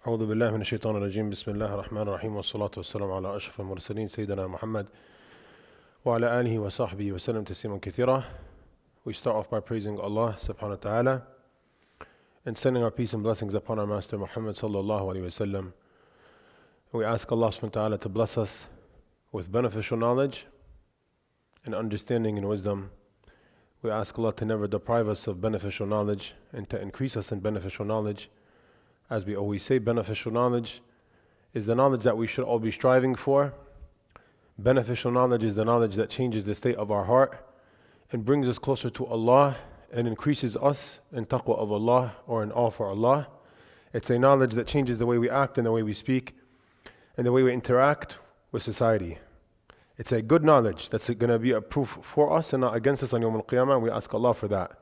أعوذ بالله من الشيطان الرجيم بسم الله الرحمن الرحيم والصلاة والسلام على أشرف المرسلين سيدنا محمد وعلى آله وصحبه وسلم تسليما كثيرا. We start off by praising Allah subhanahu wa ta'ala and sending our peace and blessings upon our Master Muhammad sallallahu alayhi wa sallam. We ask Allah subhanahu wa ta'ala to bless us with beneficial knowledge and understanding and wisdom. We ask Allah to never deprive us of beneficial knowledge and to increase us in beneficial knowledge. As we always say, beneficial knowledge is the knowledge that we should all be striving for. Beneficial knowledge is the knowledge that changes the state of our heart and brings us closer to Allah and increases us in taqwa of Allah or in awe for Allah. It's a knowledge that changes the way we act and the way we speak and the way we interact with society. It's a good knowledge that's going to be a proof for us and not against us on Yawm al-Qiyamah. We ask Allah for that.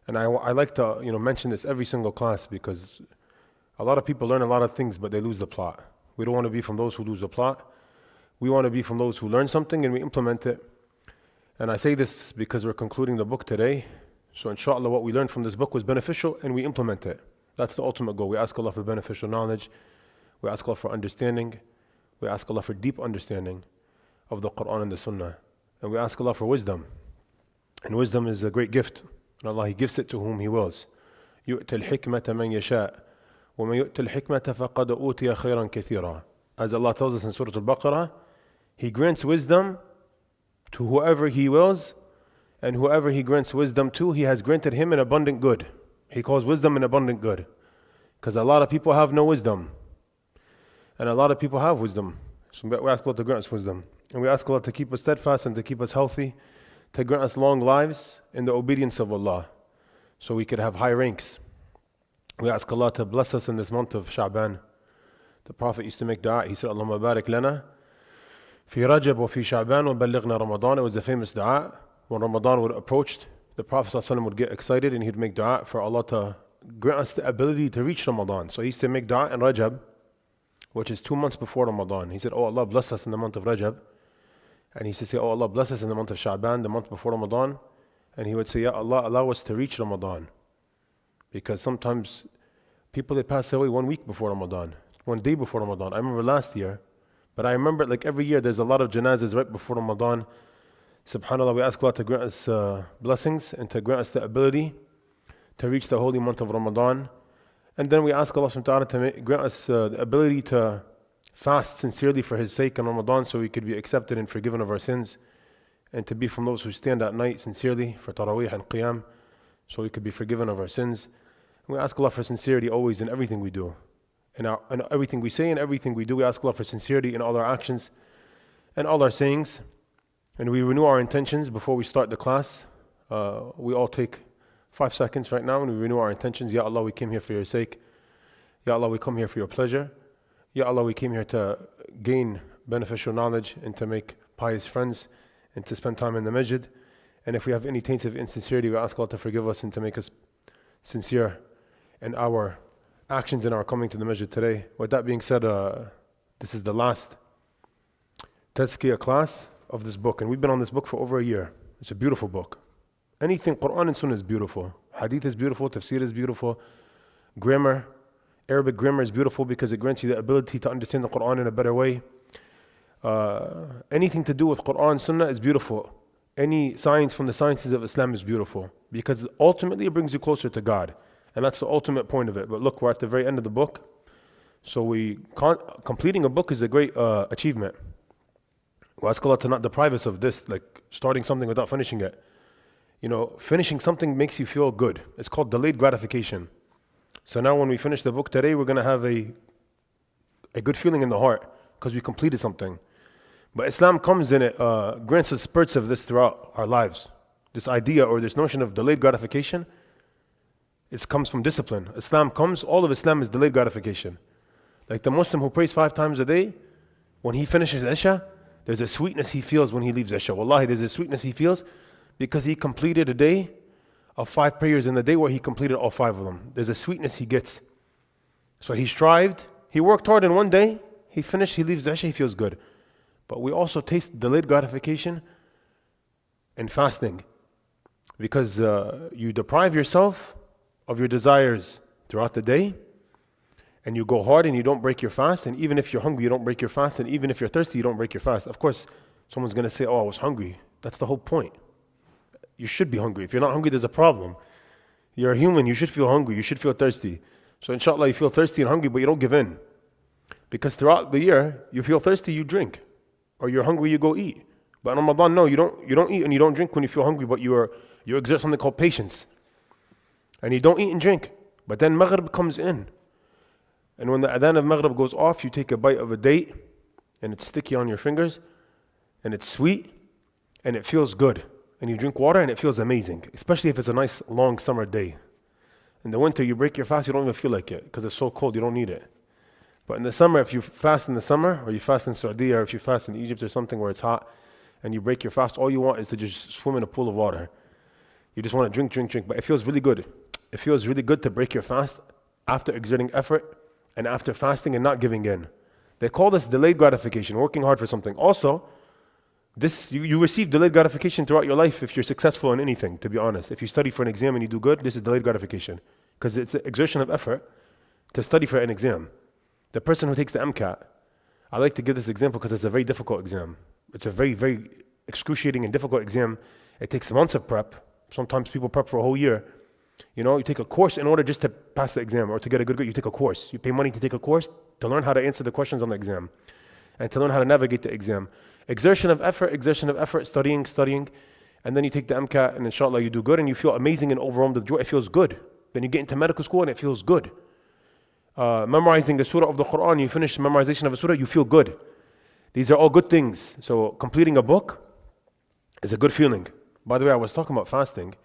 And I like to mention this every single class because a lot of people learn a lot of things, but they lose the plot. We don't want to be from those who lose the plot. We want to be from those who learn something and we implement it. And I say this because we're concluding the book today. So inshallah, what we learned from this book was beneficial and we implement it. That's the ultimate goal. We ask Allah for beneficial knowledge. We ask Allah for understanding. We ask Allah for deep understanding of the Quran and the Sunnah. And we ask Allah for wisdom. And wisdom is a great gift. And Allah, He gives it to whom He wills. يُؤْتِ الْحِكْمَةَ مَنْ يَشَاءُ وَمَنْ يُؤْتِ الْحِكْمَةَ فَقَدْ أُوتِيَ خَيْرًا كَثِيرًا. As Allah tells us in Surah Al-Baqarah, He grants wisdom to whoever He wills, and whoever He grants wisdom to, He has granted him an abundant good. He calls wisdom an abundant good. Because a lot of people have no wisdom. And a lot of people have wisdom. So we ask Allah to grant us wisdom. And we ask Allah to keep us steadfast and to keep us healthy, to grant us long lives in the obedience of Allah, so we could have high ranks. We ask Allah to bless us in this month of Sha'ban. The Prophet used to make dua. He said, Allahumma barik lana fi Rajab wa fi Sha'ban wa ballighna Ramadan. It was the famous dua. When Ramadan would approach, the Prophet ﷺ would get excited and he'd make dua for Allah to grant us the ability to reach Ramadan. So he used to make dua in Rajab, which is 2 months before Ramadan. He said, oh Allah, bless us in the month of Rajab. And he used to say, oh Allah, bless us in the month of Sha'ban, the month before Ramadan. And he would say, Ya Allah, allow us to reach Ramadan. Because sometimes people, they pass away 1 week before Ramadan, 1 day before Ramadan. I remember last year, but I remember like every year there's a lot of janazas right before Ramadan. SubhanAllah, we ask Allah to grant us blessings and to grant us the ability to reach the holy month of Ramadan. And then we ask Allah subhanahu wa ta'ala to grant us the ability to fast sincerely for His sake in Ramadan so we could be accepted and forgiven of our sins, and to be from those who stand at night sincerely for Taraweeh and Qiyam so we could be forgiven of our sins. And we ask Allah for sincerity always in everything we do. In everything we say and everything we do, we ask Allah for sincerity in all our actions and all our sayings. And we renew our intentions before we start the class. We all take 5 seconds right now and we renew our intentions. Ya Allah, we came here for Your sake. Ya Allah, we come here for Your pleasure. Ya Allah, we came here to gain beneficial knowledge and to make pious friends and to spend time in the masjid. And if we have any taints of insincerity, we ask Allah to forgive us and to make us sincere in our actions and our coming to the masjid today. With that being said, this is the last Tazkiyah class of this book. And we've been on this book for over a year. It's a beautiful book. Anything Quran and Sunnah is beautiful. Hadith is beautiful, Tafsir is beautiful, grammar, Arabic grammar is beautiful because it grants you the ability to understand the Quran in a better way. Anything to do with Quran, Sunnah is beautiful. Any science from the sciences of Islam is beautiful because ultimately it brings you closer to God. And that's the ultimate point of it. But look, we're at the very end of the book. So completing a book is a great achievement. We ask Allah to not deprive us of this, like starting something without finishing it. Finishing something makes you feel good. It's called delayed gratification. So now when we finish the book today, we're going to have a good feeling in the heart because we completed something. But Islam comes and it grants us spurts of this throughout our lives. This idea or this notion of delayed gratification, it comes from discipline. All of Islam is delayed gratification. Like the Muslim who prays 5 times a day, when he finishes Isha, there's a sweetness he feels when he leaves Isha. Wallahi, there's a sweetness he feels because he completed a day of 5 prayers in the day where he completed all 5 of them. There's a sweetness he gets. So he strived, he worked hard in one day, he finished, he leaves Isha, he feels good. But we also taste delayed gratification in fasting because you deprive yourself of your desires throughout the day and you go hard and you don't break your fast, and even if you're hungry, you don't break your fast, and even if you're thirsty, you don't break your fast. Of course, someone's going to say, oh, I was hungry. That's the whole point. You should be hungry. If you're not hungry, there's a problem. You're a human. You should feel hungry. You should feel thirsty. So inshallah, you feel thirsty and hungry, but you don't give in. Because throughout the year, you feel thirsty, you drink. Or you're hungry, you go eat. But in Ramadan, no, you don't eat and you don't drink when you feel hungry, but you exert something called patience. And you don't eat and drink. But then Maghrib comes in. And when the adhan of Maghrib goes off, you take a bite of a date, and it's sticky on your fingers, and it's sweet, and it feels good. And you drink water, and it feels amazing, especially if it's a nice, long summer day. In the winter, you break your fast, you don't even feel like it, because it's so cold, you don't need it. But in the summer, if you fast in the summer, or you fast in Saudi, or if you fast in Egypt or something where it's hot, and you break your fast, all you want is to just swim in a pool of water. You just want to drink, but it feels really good. It feels really good to break your fast after exerting effort, and after fasting and not giving in. They call this delayed gratification, working hard for something. Also, you receive delayed gratification throughout your life if you're successful in anything, to be honest. If you study for an exam and you do good, this is delayed gratification. Because it's an exertion of effort to study for an exam. The person who takes the MCAT, I like to give this example because it's a very difficult exam. It's a very, very excruciating and difficult exam. It takes months of prep. Sometimes people prep for a whole year. You take a course in order just to pass the exam or to get a good grade. You take a course. You pay money to take a course to learn how to answer the questions on the exam and to learn how to navigate the exam. Exertion of effort, studying, and then you take the MCAT and inshallah you do good and you feel amazing and overwhelmed with joy. It feels good. Then you get into medical school and it feels good. Memorizing a surah of the Quran, you finish memorization of a surah, you feel good. These are all good things. So completing a book is a good feeling. By the way, I was talking about fasting.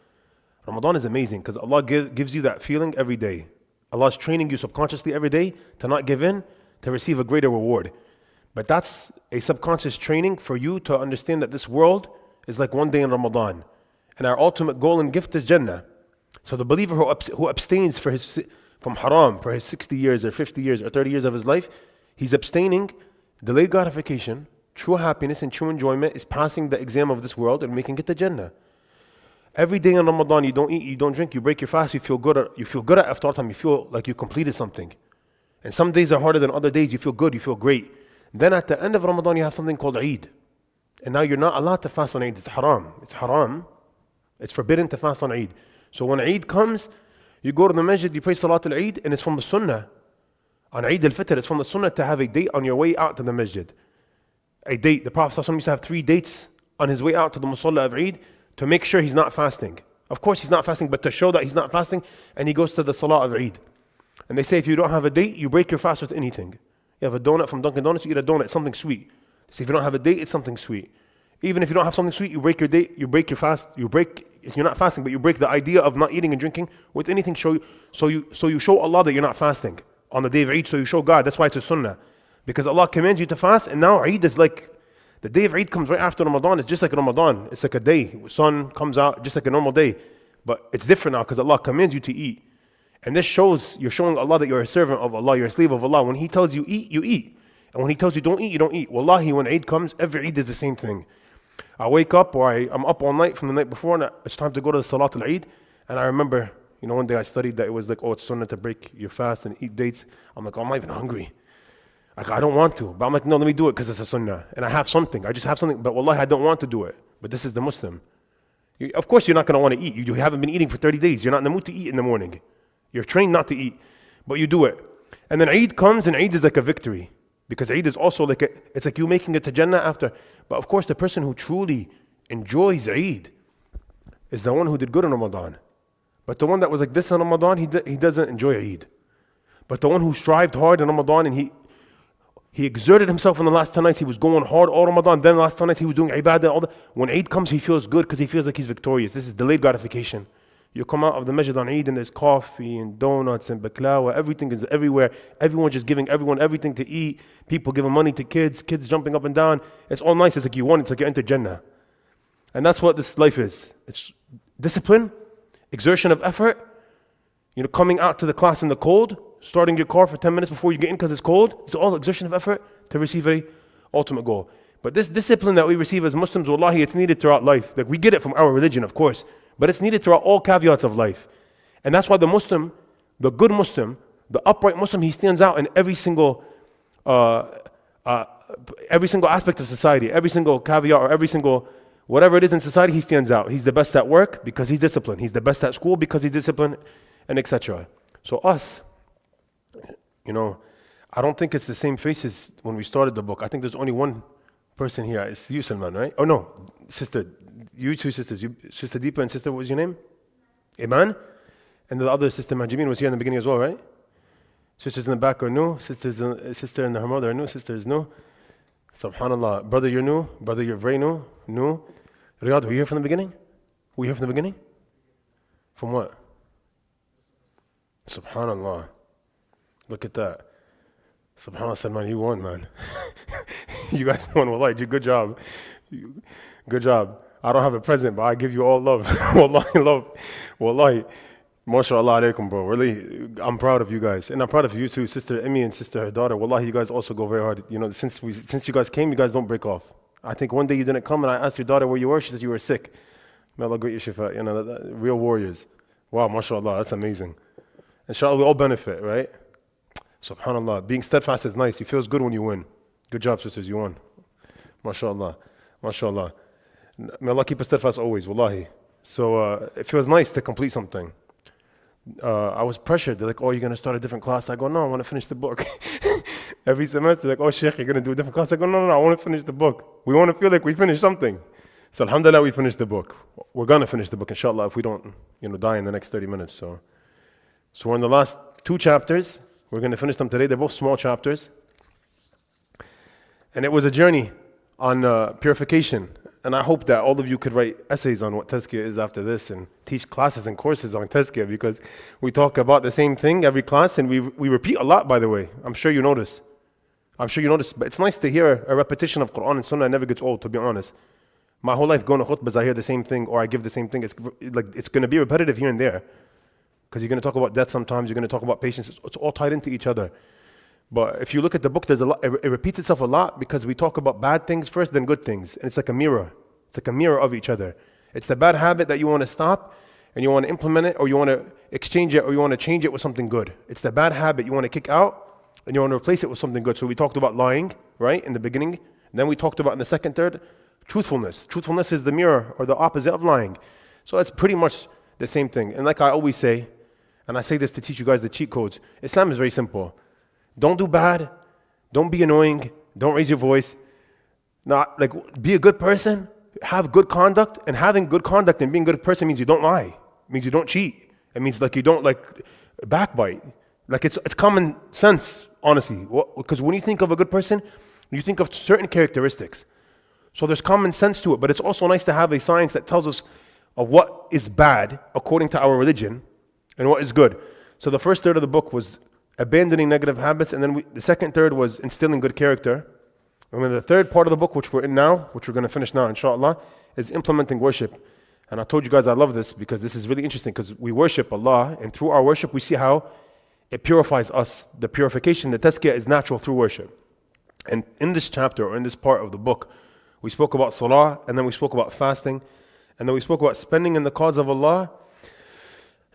Ramadan is amazing because Allah gives you that feeling every day. Allah is training you subconsciously every day to not give in, to receive a greater reward. But that's a subconscious training for you to understand that this world is like one day in Ramadan. And our ultimate goal and gift is Jannah. So the believer who abstains from haram for his 60 years or 50 years or 30 years of his life, he's abstaining. Delayed gratification, true happiness and true enjoyment is passing the exam of this world and making it to Jannah. Every day in Ramadan, you don't eat, you don't drink, you break your fast, you feel good at iftar time, you feel like you completed something. And some days are harder than other days, you feel good, you feel great. Then at the end of Ramadan, you have something called Eid. And now you're not allowed to fast on Eid, it's haram. It's haram. It's forbidden to fast on Eid. So when Eid comes, you go to the masjid, you pray Salatul Eid, and it's from the Sunnah. On Eid al-Fitr, it's from the Sunnah to have a date on your way out to the masjid. A date. The Prophet ﷺ used to have 3 dates on his way out to the Musalla of Eid to make sure he's not fasting. Of course he's not fasting, but to show that he's not fasting, and he goes to the Salah of Eid. And they say if you don't have a date, you break your fast with anything. You have a donut from Dunkin' Donuts, you eat a donut, it's something sweet. They say if you don't have a date, it's something sweet. Even if you don't have something sweet, you break your date, you break your fast, if you're not fasting, but you break the idea of not eating and drinking with anything, so you show Allah that you're not fasting on the day of Eid, so you show God. That's why it's a sunnah. Because Allah commands you to fast, and now Eid is like, the day of Eid comes right after Ramadan. It's just like Ramadan. It's like a day. Sun comes out just like a normal day. But it's different now because Allah commands you to eat. And this shows, you're showing Allah that you're a servant of Allah, you're a slave of Allah. When He tells you eat, you eat. And when He tells you don't eat, you don't eat. Wallahi, when Eid comes, every Eid is the same thing. I wake up or I'm up all night from the night before and it's time to go to the Salatul Eid. And I remember, one day I studied that it was like, it's sunnah to break your fast and eat dates. I'm like, I'm not even hungry. Like, I don't want to. But I'm like, no, let me do it because it's a sunnah. And I have something. I just have something. But wallahi, I don't want to do it. But this is the Muslim. Of course, you're not going to want to eat. You haven't been eating for 30 days. You're not in the mood to eat in the morning. You're trained not to eat. But you do it. And then Eid comes and Eid is like a victory. Because Eid is also like, it's like you making it to Jannah after. But of course, the person who truly enjoys Eid is the one who did good in Ramadan. But the one that was like this in Ramadan, he doesn't enjoy Eid. But the one who strived hard in Ramadan and he exerted himself in the last 10 nights, he was going hard all Ramadan, then the last 10 nights he was doing ibadah, all that. When Eid comes, he feels good because he feels like he's victorious. This is delayed gratification. You come out of the masjid on Eid and there's coffee and donuts and baklawa, everything is everywhere. Everyone just giving everyone everything to eat. People giving money to kids jumping up and down. It's all nice, it's like you want, it's like you enter Jannah. And that's what this life is. It's discipline, exertion of effort, coming out to the class in the cold, starting your car for 10 minutes before you get in because it's cold. It's all exertion of effort to receive a ultimate goal. But this discipline that we receive as Muslims, wallahi, it's needed throughout life. Like, we get it from our religion, of course, but it's needed throughout all caveats of life. And that's why the good Muslim, The upright Muslim, he stands out in every single aspect of society, every single caveat or every single whatever it is in society, he stands out. He's the best at work because he's disciplined. He's the best at school because he's disciplined, and etc. So us, I don't think it's the same faces when we started the book. I think there's only one person here. It's you, Salman, right? Oh no, sister, you two sisters, Sister Deepa and sister, what was your name? Iman? And the other sister, Mahjabeen, was here in the beginning as well, right? Sisters in the back are new. Sister and her mother are new. Sister is new. Subhanallah. Brother, you're new. Brother, you're very new. New. Riyadh, were you here from the beginning? Were you here from the beginning? From what? Subhanallah. Look at that. Subhanallah, Salman, you won, man. You guys won. Wallahi, good job. Good job. I don't have a present, but I give you all love. Wallahi, love. Wallahi. MashaAllah alaikum, bro. Really, I'm proud of you guys. And I'm proud of you too, Sister Emmy and Sister, her daughter. Wallahi, you guys also go very hard. Since you guys came, you guys don't break off. I think one day you didn't come and I asked your daughter where you were. She said you were sick. May Allah grant you shifa. Real warriors. Wow, MashaAllah, that's amazing. Inshallah, we all benefit, right? Subhanallah. Being steadfast is nice. It feels good when you win. Good job, sisters. You won. MashaAllah. MashaAllah. May Allah keep us steadfast always. Wallahi. So it feels nice to complete something. I was pressured. They're like, oh, you're going to start a different class? I go, no, I want to finish the book. Every semester, like, oh, Sheikh, you're going to do a different class? I go, no, I want to finish the book. We want to feel like we finished something. So alhamdulillah, we finished the book. We're going to finish the book, inshallah, if we don't die in the next 30 minutes. So we're in the last 2 chapters. We're going to finish them today. They're both small chapters. And it was a journey on purification. And I hope that all of you could write essays on what Tazkiyah is after this and teach classes and courses on Tazkiyah, because we talk about the same thing every class and we repeat a lot, by the way. I'm sure you notice. But it's nice to hear a repetition of Quran and Sunnah. It never gets old, to be honest. My whole life going to khutbahs, I hear the same thing or I give the same thing. It's going to be repetitive here and there. Because you're going to talk about death sometimes, you're going to talk about patience. It's all tied into each other. But if you look at the book, there's a lot. It repeats itself a lot because we talk about bad things first, then good things. And it's like a mirror. It's like a mirror of each other. It's the bad habit that you want to stop and you want to implement it, or you want to exchange it, or you want to change it with something good. It's the bad habit you want to kick out and you want to replace it with something good. So we talked about lying, right, in the beginning. And then we talked about in the second, third, truthfulness. Truthfulness is the mirror or the opposite of lying. So it's pretty much the same thing. And like I always say, and I say this to teach you guys the cheat codes, Islam is very simple. Don't do bad. Don't be annoying. Don't raise your voice. Be a good person. Have good conduct. And having good conduct and being a good person means you don't lie. It means you don't cheat. It means you don't backbite. It's common sense, honestly. Because when you think of a good person, you think of certain characteristics. So there's common sense to it. But it's also nice to have a science that tells us of what is bad according to our religion and what is good. So the first third of the book was abandoning negative habits, and then the second third was instilling good character. And then the third part of the book, which we're in now, which we're going to finish now, inshallah, is implementing worship. And I told you guys I love this because this is really interesting, because we worship Allah, and through our worship we see how it purifies us. The purification, the tazkiyah, is natural through worship. And in this chapter, or in this part of the book, we spoke about salah, and then we spoke about fasting, and then we spoke about spending in the cause of Allah,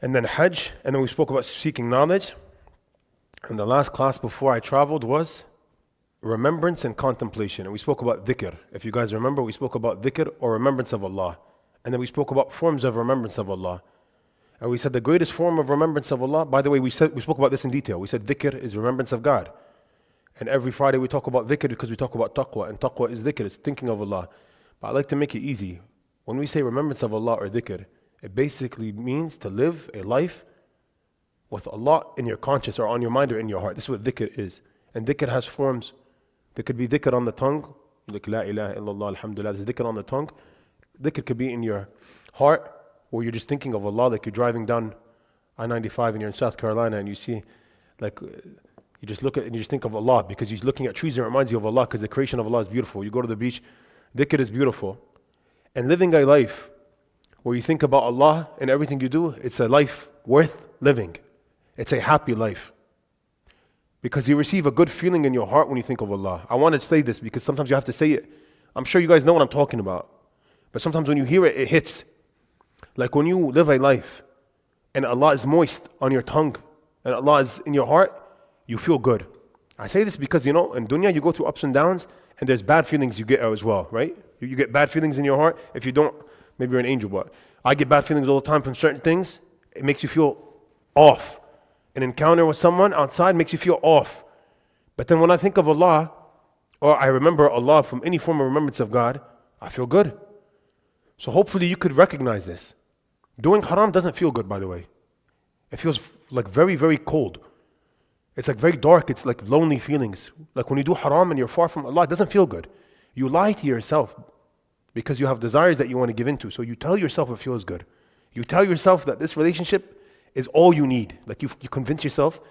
and then hajj, and then we spoke about seeking knowledge. And the last class before I traveled was remembrance and contemplation. And we spoke about dhikr. If you guys remember, we spoke about dhikr, or remembrance of Allah. And then we spoke about forms of remembrance of Allah. And we said the greatest form of remembrance of Allah, by the way, we spoke about this in detail. We said dhikr is remembrance of God. And every Friday we talk about dhikr because we talk about taqwa. And taqwa is dhikr, it's thinking of Allah. But I like to make it easy. When we say remembrance of Allah or dhikr, it basically means to live a life with Allah in your conscience, or on your mind, or in your heart. This is what dhikr is. And dhikr has forms. There could be dhikr on the tongue, like la ilaha illallah, alhamdulillah. There's dhikr on the tongue. Dhikr could be in your heart, where you're just thinking of Allah, like you're driving down I-95 and you're in South Carolina and you see, you just look at and you just think of Allah, because you're looking at trees and it reminds you of Allah, because the creation of Allah is beautiful. You go to the beach, dhikr is beautiful. And living a life where you think about Allah in everything you do, it's a life worth living. It's a happy life. Because you receive a good feeling in your heart when you think of Allah. I want to say this because sometimes you have to say it. I'm sure you guys know what I'm talking about. But sometimes when you hear it, it hits. Like when you live a life and Allah is moist on your tongue, and Allah is in your heart, you feel good. I say this because, in dunya you go through ups and downs, and there's bad feelings you get as well, right? You get bad feelings in your heart. If you don't, maybe you're an angel, but I get bad feelings all the time from certain things. It makes you feel off. An encounter with someone outside makes you feel off. But then when I think of Allah, or I remember Allah from any form of remembrance of God, I feel good. So hopefully you could recognize this. Doing haram doesn't feel good, by the way. It feels like very, very cold. It's like very dark. It's like lonely feelings. Like when you do haram and you're far from Allah, it doesn't feel good. You lie to yourself because you have desires that you want to give into. So you tell yourself it feels good. You tell yourself that this relationship is all you need. Like you convince yourself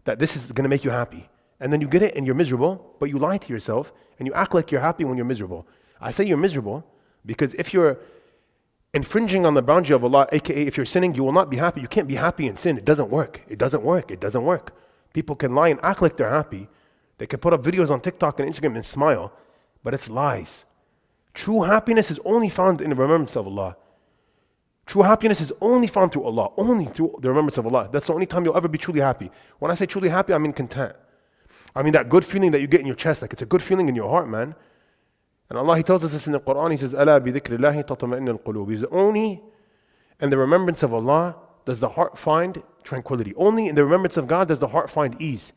that this is going to make you happy. And then you get it and you're miserable, but you lie to yourself and you act like you're happy when you're miserable. I say you're miserable because if you're infringing on the boundary of Allah, aka if you're sinning, you will not be happy. You can't be happy in sin. It doesn't work. It doesn't work. It doesn't work. People can lie and act like they're happy. They can put up videos on TikTok and Instagram and smile, but it's lies. True happiness is only found in the remembrance of Allah. True happiness is only found through Allah, only through the remembrance of Allah. That's the only time you'll ever be truly happy. When I say truly happy, I mean content. I mean that good feeling that you get in your chest, like it's a good feeling in your heart, man. And Allah, He tells us this in the Quran. He says, أَلَا بِذِكْرِ اللَّهِ تَطْمَئِنُّ الْقُلُوبِ. It's only in the remembrance of Allah does the heart find tranquility. Only in the remembrance of God does the heart find ease.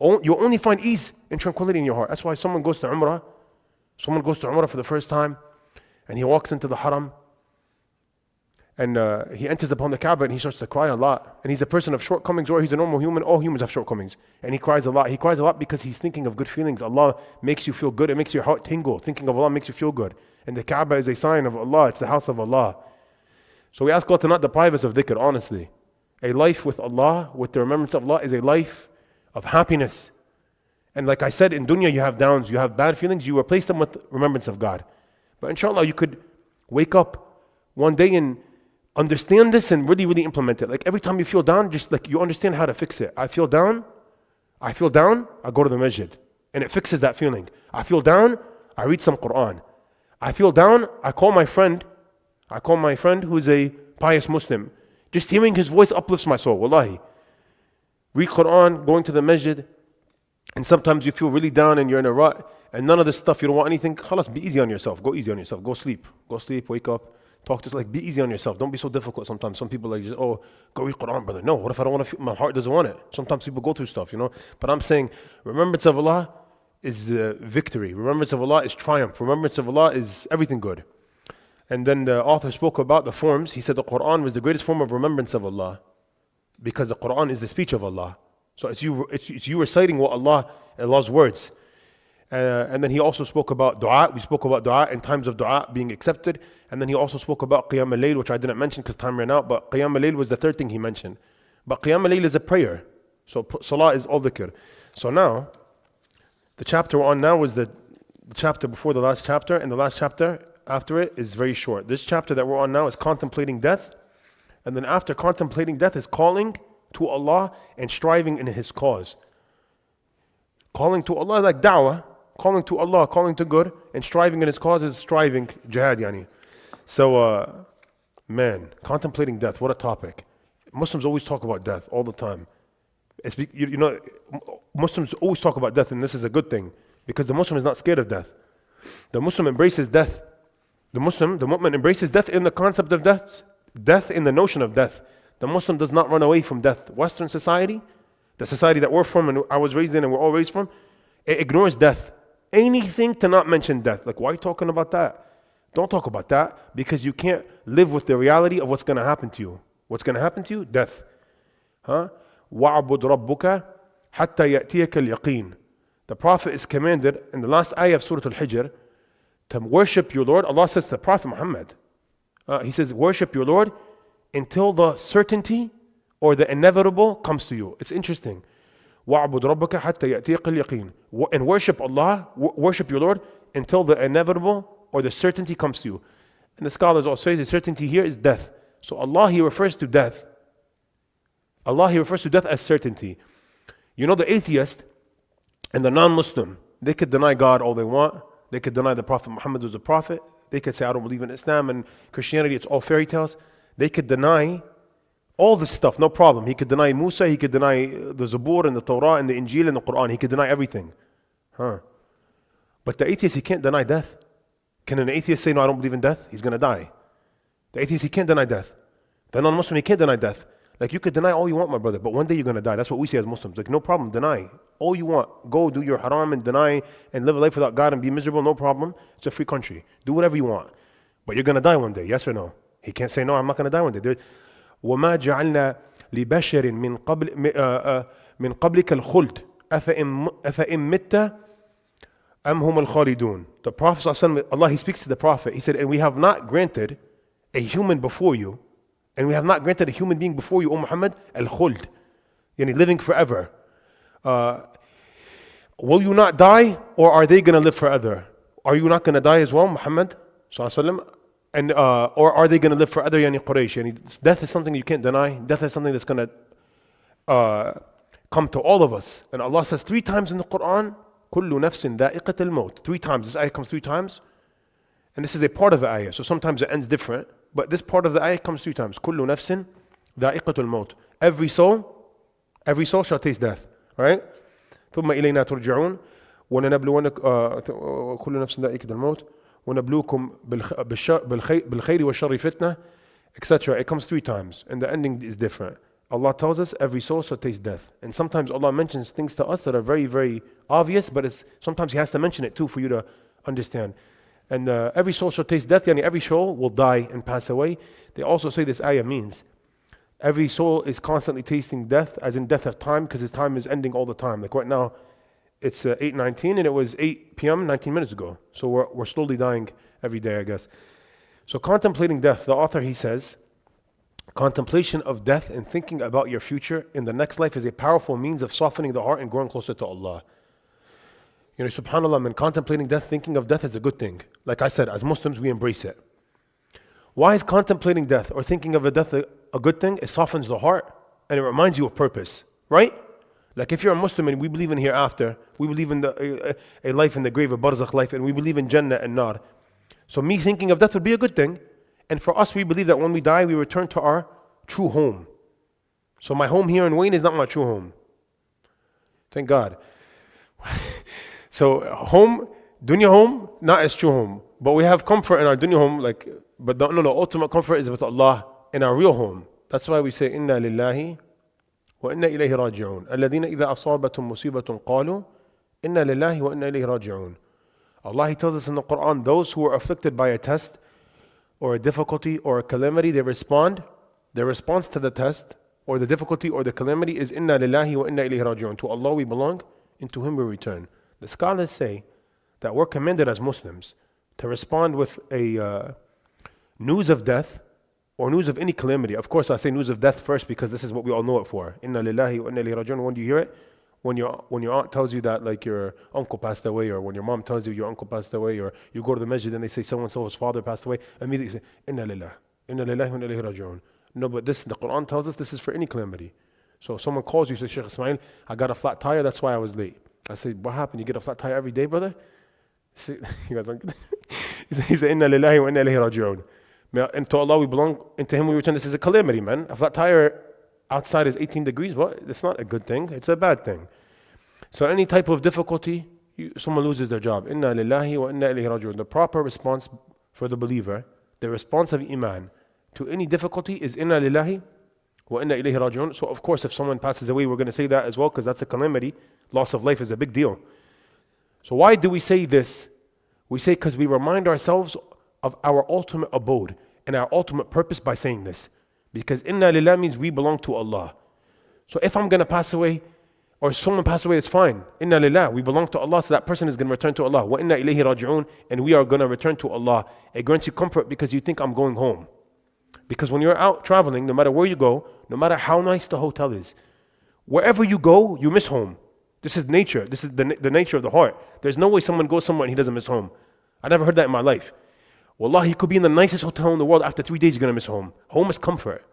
You'll only find ease and tranquility in your heart. That's why someone goes to Umrah for the first time, and he walks into the Haram, and he enters upon the Kaaba and he starts to cry a lot. And he's a person of shortcomings, or he's a normal human. All humans have shortcomings. And he cries a lot. He cries a lot because he's thinking of good feelings. Allah makes you feel good. It makes your heart tingle. Thinking of Allah makes you feel good. And the Kaaba is a sign of Allah. It's the house of Allah. So we ask Allah to not deprive us of dhikr, honestly. A life with Allah, with the remembrance of Allah, is a life of happiness. And like I said, in dunya you have downs, you have bad feelings, you replace them with remembrance of God. But inshallah you could wake up one day and understand this and really, really implement it. Like every time you feel down, just like you understand how to fix it. I feel down, I go to the masjid. And it fixes that feeling. I feel down, I read some Quran. I feel down, I call my friend who's a pious Muslim. Just hearing his voice uplifts my soul, wallahi. Read Quran, going to the masjid, and sometimes you feel really down and you're in a rut, and none of this stuff, you don't want anything, khalas, be easy on yourself, go easy on yourself, go sleep, wake up, talk to, like, be easy on yourself, don't be so difficult sometimes. Some people like, go read Quran, brother. No, what if I don't want to, my heart doesn't want it? Sometimes people go through stuff, but I'm saying, remembrance of Allah is victory, remembrance of Allah is triumph, remembrance of Allah is everything good. And then the author spoke about the forms. He said the Quran was the greatest form of remembrance of Allah because the Quran is the speech of Allah. So it's you reciting what Allah's words. And then he also spoke about dua. We spoke about dua and times of dua being accepted. And then he also spoke about Qiyam al-Layl, which I didn't mention because time ran out. But Qiyam al-Layl was the third thing he mentioned. But Qiyam al-Layl is a prayer. So Salah is all dhikr. So now, the chapter we're on now is the chapter before the last chapter. And the last chapter after it is very short. This chapter that we're on now is contemplating death. And then after contemplating death is calling to Allah and striving in His cause. Calling to Allah like da'wah. Calling to Allah, calling to good, and striving in His cause is striving, jihad yani. So, contemplating death, what a topic. Muslims always talk about death all the time. Muslims always talk about death, and this is a good thing, because the Muslim is not scared of death. The Muslim embraces death. The mu'min embraces death in the concept of death in the notion of death. The Muslim does not run away from death. Western society, the society that we're from and I was raised in and we're all raised from, it ignores death. Anything to not mention death. Like, why are you talking about that? Don't talk about that, because you can't live with the reality of what's going to happen to you. What's going to happen to you? Death. وَعْبُدْ رَبُّكَ حَتَّى يَأْتِيَكَ الْيَقِينَ. The Prophet is commanded in the last ayah of Surah Al-Hijr to worship your Lord. Allah says to the Prophet Muhammad, He says, worship your Lord until the certainty or the inevitable comes to you. It's interesting. وَعْبُدْ رَبَّكَ حَتَّى يَأْتِيَكَ الْيَقِينَ. And worship Allah, worship your Lord until the inevitable or the certainty comes to you. And the scholars also say the certainty here is death. So Allah, He refers to death. Allah, He refers to death as certainty. The atheist and the non-Muslim, they could deny God all they want. They could deny the Prophet Muhammad was a prophet. They could say, I don't believe in Islam and Christianity, it's all fairy tales. They could deny All this stuff, no problem. He could deny Musa, he could deny the Zabur and the Torah and the Injil and the Quran. He could deny everything. But the atheist, he can't deny death. Can an atheist say, no, I don't believe in death? He's going to die. The atheist, he can't deny death. The non-Muslim, he can't deny death. Like, you could deny all you want, my brother, but one day you're going to die. That's what we say as Muslims. Like, no problem, deny all you want. Go do your haram and deny and live a life without God and be miserable, no problem. It's a free country. Do whatever you want. But you're going to die one day, yes or no? He can't say, no, I'm not going to die one day. وَمَا جَعَلْنَا لِبَشَرٍ مِّن قَبْلِكَ الْخُلْدِ أَفَإِن مِتَّ أَمْ هُمُ الْخَالِدُونَ. The Prophet, Allah, he speaks to the Prophet. He said, and we have not granted a human before you, and we have not granted a human being before you, O Muhammad, al-khuld, yani living forever. Will you not die, or are they going to live forever? Are you not going to die as well, Muhammad? And or are they going to live forever, yani Quraysh? Yani death is something you can't deny. Death is something that's going to come to all of us. And Allah says 3 times in the Quran, كُلُّ نَفْسٍ ذَائِقَةَ الْمَوْتِ. 3 times. This ayah comes 3 times. And this is a part of the ayah. So sometimes it ends different. But this part of the ayah comes 3 times. كُلُّ نَفْسٍ ذَائِقَةُ الْمَوْتِ. Every soul shall taste death. Right? ثُمَّ إِلَيْنَا تُرْجَعُونَ وَنَنَبْلُوَنَّكُمْ كُلُّ نَفْسٍ ذَائِقَةُ الْمَوْتِ وَنَبْلُوكُمْ بِالْخَيْرِ وَالشَّرِّ فِتْنَةً, etc. It comes 3 times. And the ending is different. Allah tells us every soul shall taste death. And sometimes Allah mentions things to us that are very, very obvious, but sometimes He has to mention it too for you to understand. And every soul shall taste death, yani every soul will die and pass away. They also say this ayah means every soul is constantly tasting death, as in death of time, because his time is ending all the time. Like right now, it's 8:19 and it was 8 p.m. 19 minutes ago. So we're slowly dying every day, I guess. So contemplating death, the author, he says, contemplation of death and thinking about your future in the next life is a powerful means of softening the heart and growing closer to Allah. You know, subhanAllah, when contemplating death, thinking of death is a good thing. Like I said, as Muslims, we embrace it. Why is contemplating death or thinking of a death a good thing? It softens the heart and it reminds you of purpose, right? Like if you're a Muslim and we believe in hereafter, we believe in a life in the grave, a barzakh life, and we believe in Jannah and Nar. So me thinking of death would be a good thing. And for us, we believe that when we die, we return to our true home. So my home here in Wayne is not my true home. Thank God. So home, dunya home, not as true home. But we have comfort in our dunya home, but the ultimate comfort is with Allah in our real home. That's why we say, Inna lillahi wa inna ilayhi raji'un. Alladhina idha asabatum musibatun qalu, Inna lillahi wa inna ilayhi raji'un. Allah, He tells us in the Quran, those who are afflicted by a test or a difficulty or a calamity, they respond. Their response to the test or the difficulty or the calamity is Inna lillahi wa inna ilayhi raji'un. To Allah we belong and to Him we return. The scholars say that we're commanded as Muslims to respond with a news of death or news of any calamity. Of course, I say news of death first because this is what we all know it for. Inna lillahi wa inna ilayhi raji'un. When do you hear it? When your aunt tells you that like your uncle passed away, or when your mom tells you your uncle passed away, or you go to the masjid and they say so-and-so's father passed away, immediately you say, Inna lillahi wa inna ilayhi raji'un. No, but the Quran tells us this is for any calamity. So if someone calls you, says, Sheikh Ismail, I got a flat tire, that's why I was late. I say, what happened? You get a flat tire every day, brother? He said, Inna lillahi wa inna ilayhi raji'un. And to Allah we belong, and to Him we return. This is a calamity, man. A flat tire outside is 18 degrees. What? It's not a good thing. It's a bad thing. So any type of difficulty, someone loses their job. Inna lillahi wa inna ilayhi raji'un. The proper response for the believer, the response of Iman to any difficulty is Inna lillahi wa inna ilayhi raji'un. So of course if someone passes away, we're going to say that as well because that's a calamity. Loss of life is a big deal. So why do we say this? We say because we remind ourselves of our ultimate abode and our ultimate purpose by saying this. Because Inna lillahi means we belong to Allah. So if I'm going to pass away, or someone passed away, it's fine. Inna lillah, we belong to Allah, so that person is going to return to Allah. Wa inna ilayhi raji'un, and we are going to return to Allah. It grants you comfort because you think I'm going home. Because when you're out traveling, no matter where you go, no matter how nice the hotel is, wherever you go, you miss home. This is nature. This is the nature of the heart. There's no way someone goes somewhere and he doesn't miss home. I never heard that in my life. Wallah, he could be in the nicest hotel in the world. After 3 days, you're going to miss home. Home is comfort.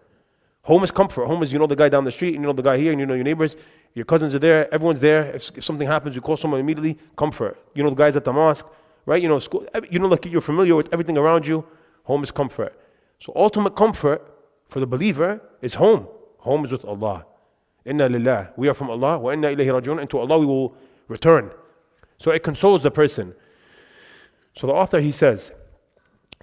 Home is comfort. Home is, you know the guy down the street, and you know the guy here, and you know your neighbors. Your cousins are there. Everyone's there. If something happens, you call someone immediately. Comfort. You know the guys at the mosque, right? You know school. You know, like you're familiar with everything around you. Home is comfort. So ultimate comfort For the believer, is home. Home is with Allah. Inna lillah. We are from Allah. Wa inna ilayhi rajiun. And to Allah we will return. So it consoles the person. So the author, he says,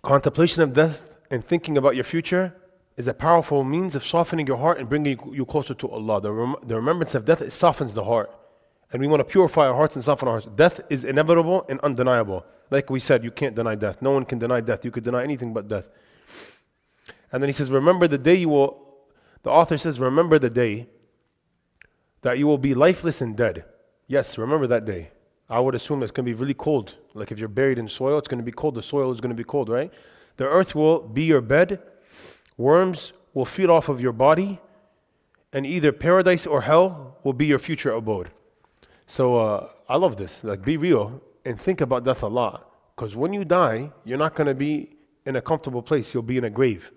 contemplation of death and thinking about your future is a powerful means of softening your heart and bringing you closer to Allah. The remembrance of death, it softens the heart. And we want to purify our hearts and soften our hearts. Death is inevitable and undeniable. Like we said, you can't deny death. No one can deny death. You could deny anything but death. And then he says, remember the day the author says, remember the day that you will be lifeless and dead. Yes, remember that day. I would assume it's going to be really cold. Like if you're buried in soil, it's going to be cold. The soil is going to be cold, right? The earth will be your bed. Worms will feed off of your body. And either paradise or hell will be your future abode. So I love this. Like, be real and think about death a lot. Because when you die, you're not going to be in a comfortable place. You'll be in a grave.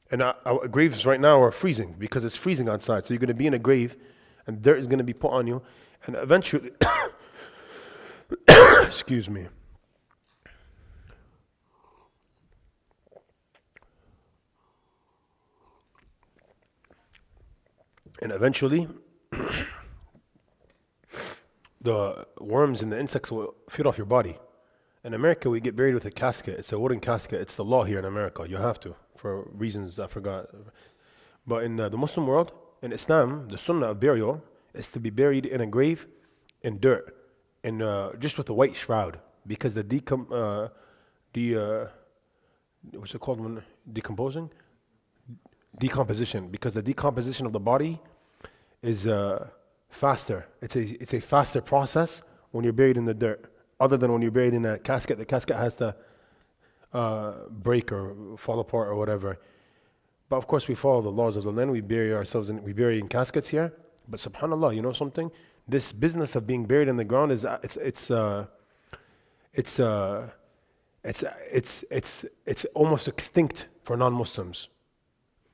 And our graves right now are freezing because it's freezing outside. So you're going to be in a grave and dirt is going to be put on you. And eventually, excuse me. And eventually, the worms and the insects will feed off your body. In America, we get buried with a casket. It's a wooden casket. It's the law here in America. You have to, for reasons I forgot. But in the Muslim world, in Islam, the sunnah of burial is to be buried in a grave in dirt, and just with a white shroud, because the what's it called when decomposing? Decomposition, because the decomposition of the body is faster. It's a faster process when you're buried in the dirt, other than when you're buried in a casket. The casket has to break or fall apart or whatever. But of course we follow the laws of the land. We bury in caskets here. But subhanallah, you know something? This business of being buried in the ground is it's almost extinct for non-Muslims,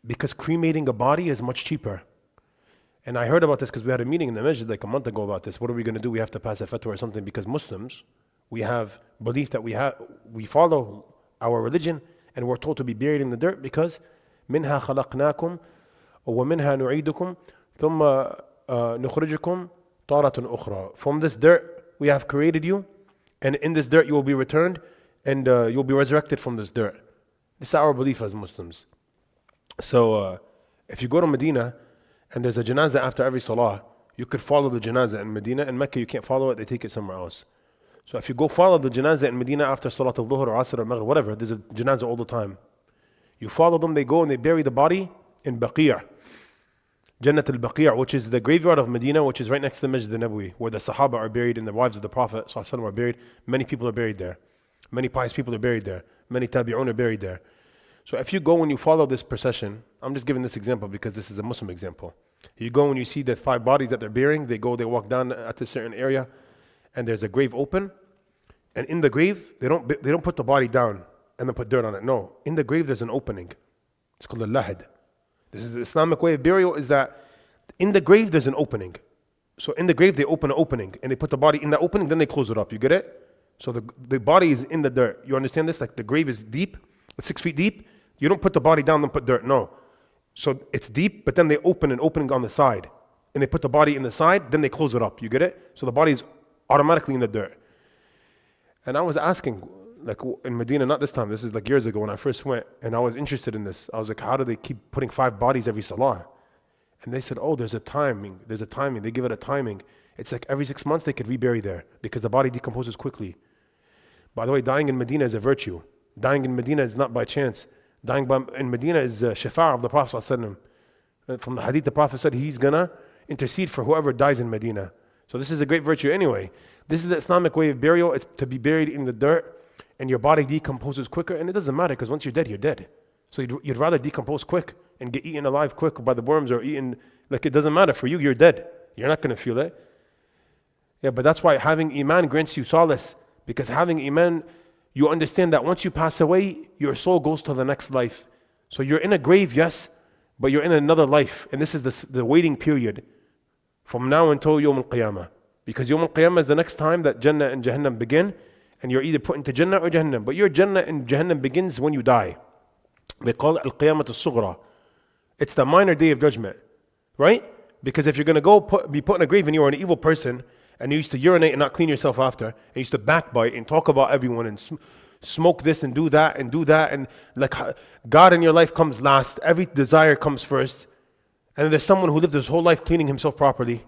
because cremating a body is much cheaper. And I heard about this because we had a meeting in the masjid like a month ago about this. What are we going to do? We have to pass a fatwa or something, because Muslims, we have belief that we follow our religion, and we're told to be buried in the dirt because منها خلقناكم ومنها نعيدكم ثم نخرجكم طارة أخرى. From this dirt we have created you, and in this dirt you will be returned, and you'll be resurrected from this dirt. This is our belief as Muslims. So if you go to Medina and there's a janazah after every salah, you could follow the janazah in Medina. In Mecca you can't follow it, they take it somewhere else. So if you go follow the janazah in Medina after Salat al-Dhuhr or Asr or Maghrib, whatever, there's a janazah all the time. You follow them, they go and they bury the body in Baqi', Jannat al-Baqi', which is the graveyard of Medina, which is right next to the Masjid al-Nabawi, where the Sahaba are buried and the wives of the Prophet ﷺ are buried. Many people are buried there. Many pious people are buried there. Many tabi'un are buried there. So if you go and you follow this procession, I'm just giving this example because this is a Muslim example. You go and you see the 5 bodies that they're burying, they walk down at a certain area, and there's a grave open, and in the grave, they don't put the body down and then put dirt on it. No, in the grave there's an opening. It's called al-lahad. This is the Islamic way of burial, is that in the grave there's an opening. So in the grave they open an opening and they put the body in that opening, then they close it up. You get it? So the body is in the dirt. You understand this? Like the grave is deep, it's 6 feet deep. You don't put the body down and put dirt. No. So it's deep, but then they open an opening on the side, and they put the body in the side, then they close it up. You get it? So the body is automatically in the dirt. And I was asking, like in Medina, not this time, this is like years ago when I first went, and I was interested in this. I was like, how do they keep putting 5 bodies every salah? And they said, oh, there's a timing. They give it a timing. It's like every 6 months they could rebury there because the body decomposes quickly. By the way, dying in Medina is a virtue. Dying in Medina is not by chance. Dying in Medina is shafa'ah of the Prophet ﷺ. From the hadith, the Prophet said he's gonna intercede for whoever dies in Medina. So this is a great virtue anyway. This is the Islamic way of burial. It's to be buried in the dirt, and your body decomposes quicker, and it doesn't matter because once you're dead, you're dead. So you'd rather decompose quick and get eaten alive quick by the worms, or eaten, like it doesn't matter. For you, you're dead. You're not gonna feel it. Yeah, but that's why having iman grants you solace, because having iman, you understand that once you pass away, your soul goes to the next life. So you're in a grave, yes, but you're in another life. And this is the waiting period from now until Yawm al-Qiyamah. Because Yawm al-Qiyamah is the next time that Jannah and Jahannam begin, and you're either put into Jannah or Jahannam. But your Jannah and Jahannam begins when you die. They call it al-Qiyamah al-Sughra. It's the minor day of judgment, right? Because if you're going to be put in a grave and you're an evil person, and you used to urinate and not clean yourself after, and you used to backbite and talk about everyone and smoke this and do that, and like God in your life comes last, every desire comes first, and then there's someone who lived his whole life cleaning himself properly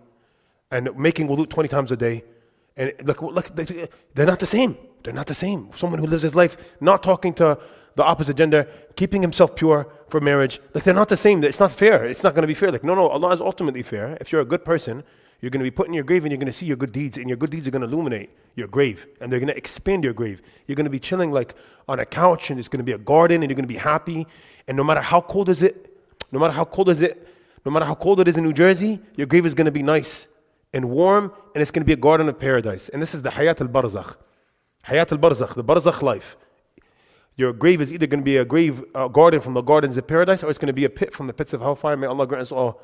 and making wudu 20 times a day, and they're not the same. They're not the same. Someone who lives his life not talking to the opposite gender, keeping himself pure for marriage, like they're not the same. It's not fair. It's not going to be fair. Like, no, Allah is ultimately fair. If you're a good person, you're going to be put in your grave and you're going to see your good deeds, and your good deeds are going to illuminate your grave, and they're going to expand your grave. You're going to be chilling like on a couch, and it's going to be a garden, and you're going to be happy. And no matter how cold it is in New Jersey, your grave is going to be nice and warm, and it's going to be a garden of paradise. And this is the Hayat al-Barzakh. Hayat al-Barzakh, the Barzakh life. Your grave is either going to be a garden from the gardens of paradise, or it's going to be a pit from the pits of hellfire. May Allah grant us all,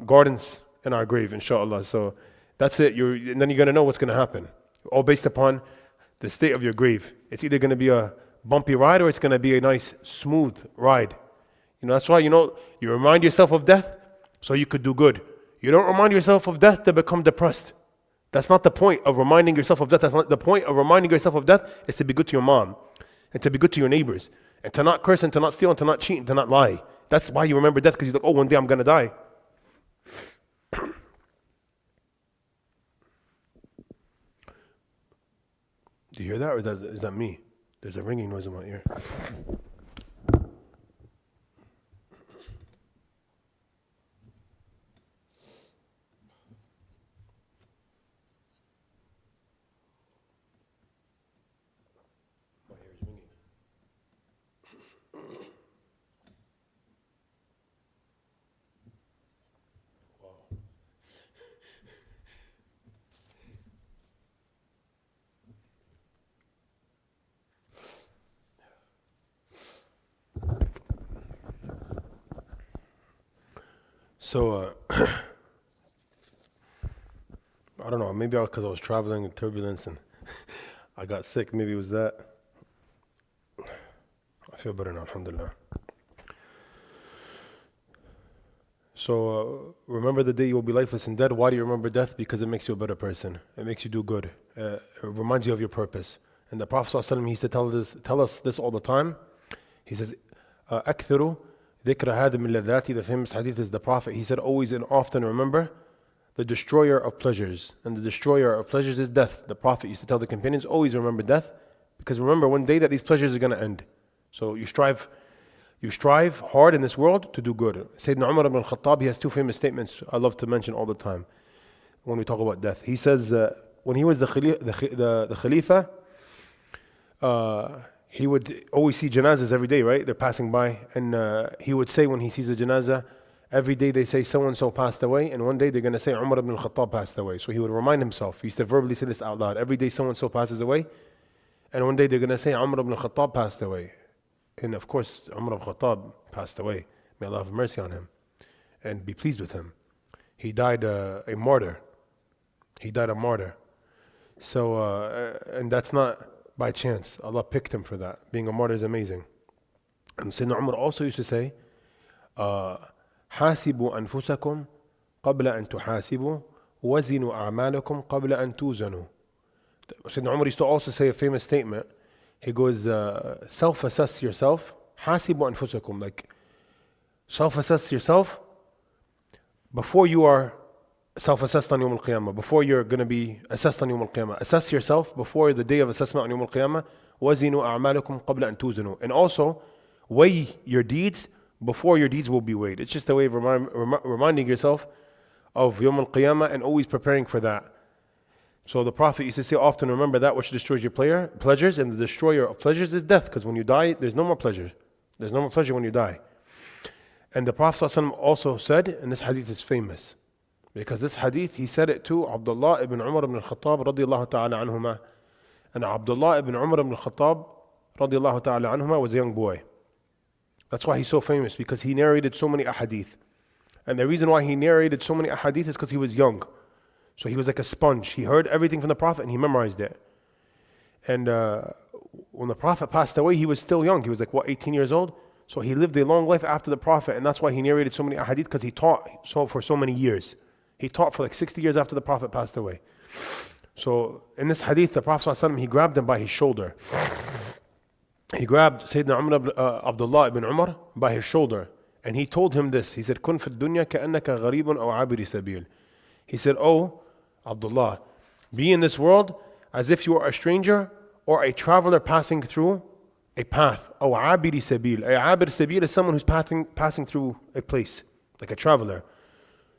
gardens in our grave, inshallah. So that's it. And then you're going to know what's going to happen. All based upon the state of your grave. It's either going to be a bumpy ride, or it's going to be a nice, smooth ride. That's why, you remind yourself of death so you could do good. You don't remind yourself of death to become depressed. That's not the point of reminding yourself of death. That's not the point of reminding yourself of death is to be good to your mom, and to be good to your neighbors, and to not curse, and to not steal, and to not cheat, and to not lie. That's why you remember death, because you're like, oh, one day I'm going to die. Do you hear that, or is that me? There's a ringing noise in my ear. So, I don't know, maybe because I was traveling in turbulence and I got sick, maybe it was that. I feel better now, alhamdulillah. So, remember the day you will be lifeless and dead. Why do you remember death? Because it makes you a better person. It makes you do good. It reminds you of your purpose. And the Prophet ﷺ, he used to tell us this all the time. He says, أكثروا ذكر هادم اللذات. The famous hadith is the Prophet. He said, always and often remember the destroyer of pleasures. And the destroyer of pleasures is death. The Prophet used to tell the companions, always remember death, because remember one day that these pleasures are going to end. So you strive hard in this world to do good. Sayyidina Umar ibn al-Khattab, he has two famous statements I love to mention all the time when we talk about death. He says, when he was the Khalifa, he would always see janazas every day, right? They're passing by, and he would say when he sees a janazah, every day they say so-and-so passed away, and one day they're going to say Umar ibn al-Khattab passed away. So he would remind himself. He used to verbally say this out loud. Every day so-and-so passes away, and one day they're going to say Umar ibn al-Khattab passed away. And of course, Umar ibn al-Khattab passed away. May Allah have mercy on him and be pleased with him. He died a martyr. So, and that's not by chance. Allah picked him for that. Being a martyr is amazing. And Sayyidina Umar also used to say, حاسبوا أنفسكم قبل أن تحاسبوا وزنوا أعمالكم قبل أن توزنوا. Sayyidina Umar used to also say a famous statement. He goes, self-assess yourself. حاسبوا أنفسكم, like self-assess yourself before you are self-assessed on Yawm al-Qiyamah, before you're going to be assessed on Yawm al-Qiyamah. Assess yourself before the day of assessment on Yawm al-Qiyamah. وَزِنُوا أَعْمَالَكُمْ قَبْلَ أَن تُوزِنُوا. And also, weigh your deeds before your deeds will be weighed. It's just a way of reminding yourself of Yawm al-Qiyamah and always preparing for that. So the Prophet used to say often, remember that which destroys your pleasures, and the destroyer of pleasures is death, because when you die, there's no more pleasure. There's no more pleasure when you die. And the Prophet ﷺ also said, and this hadith is famous, because this hadith, he said it to Abdullah ibn Umar ibn al-Khattab radiyallahu ta'ala anhuma. And Abdullah ibn Umar ibn al-Khattab radiyallahu ta'ala anhuma was a young boy. That's why he's so famous, because he narrated so many ahadith. And the reason why he narrated so many ahadith is because he was young. So he was like a sponge. He heard everything from the Prophet and he memorized it. And when the Prophet passed away, he was still young. He was like, 18 years old? So he lived a long life after the Prophet, and that's why he narrated so many ahadith, because he taught for so many years. He taught for like 60 years after the Prophet passed away. So in this hadith, the Prophet ﷺ, he grabbed him by his shoulder. He grabbed Sayyidina Abdullah ibn Umar by his shoulder, and he told him this. He said, "Kun fi dunya ka'annaka gharibun aw abiri sabil." He said, "Oh, Abdullah, be in this world as if you are a stranger or a traveler passing through a path. Aw abiri sabil. A abir sabil is someone who's passing through a place, like a traveler.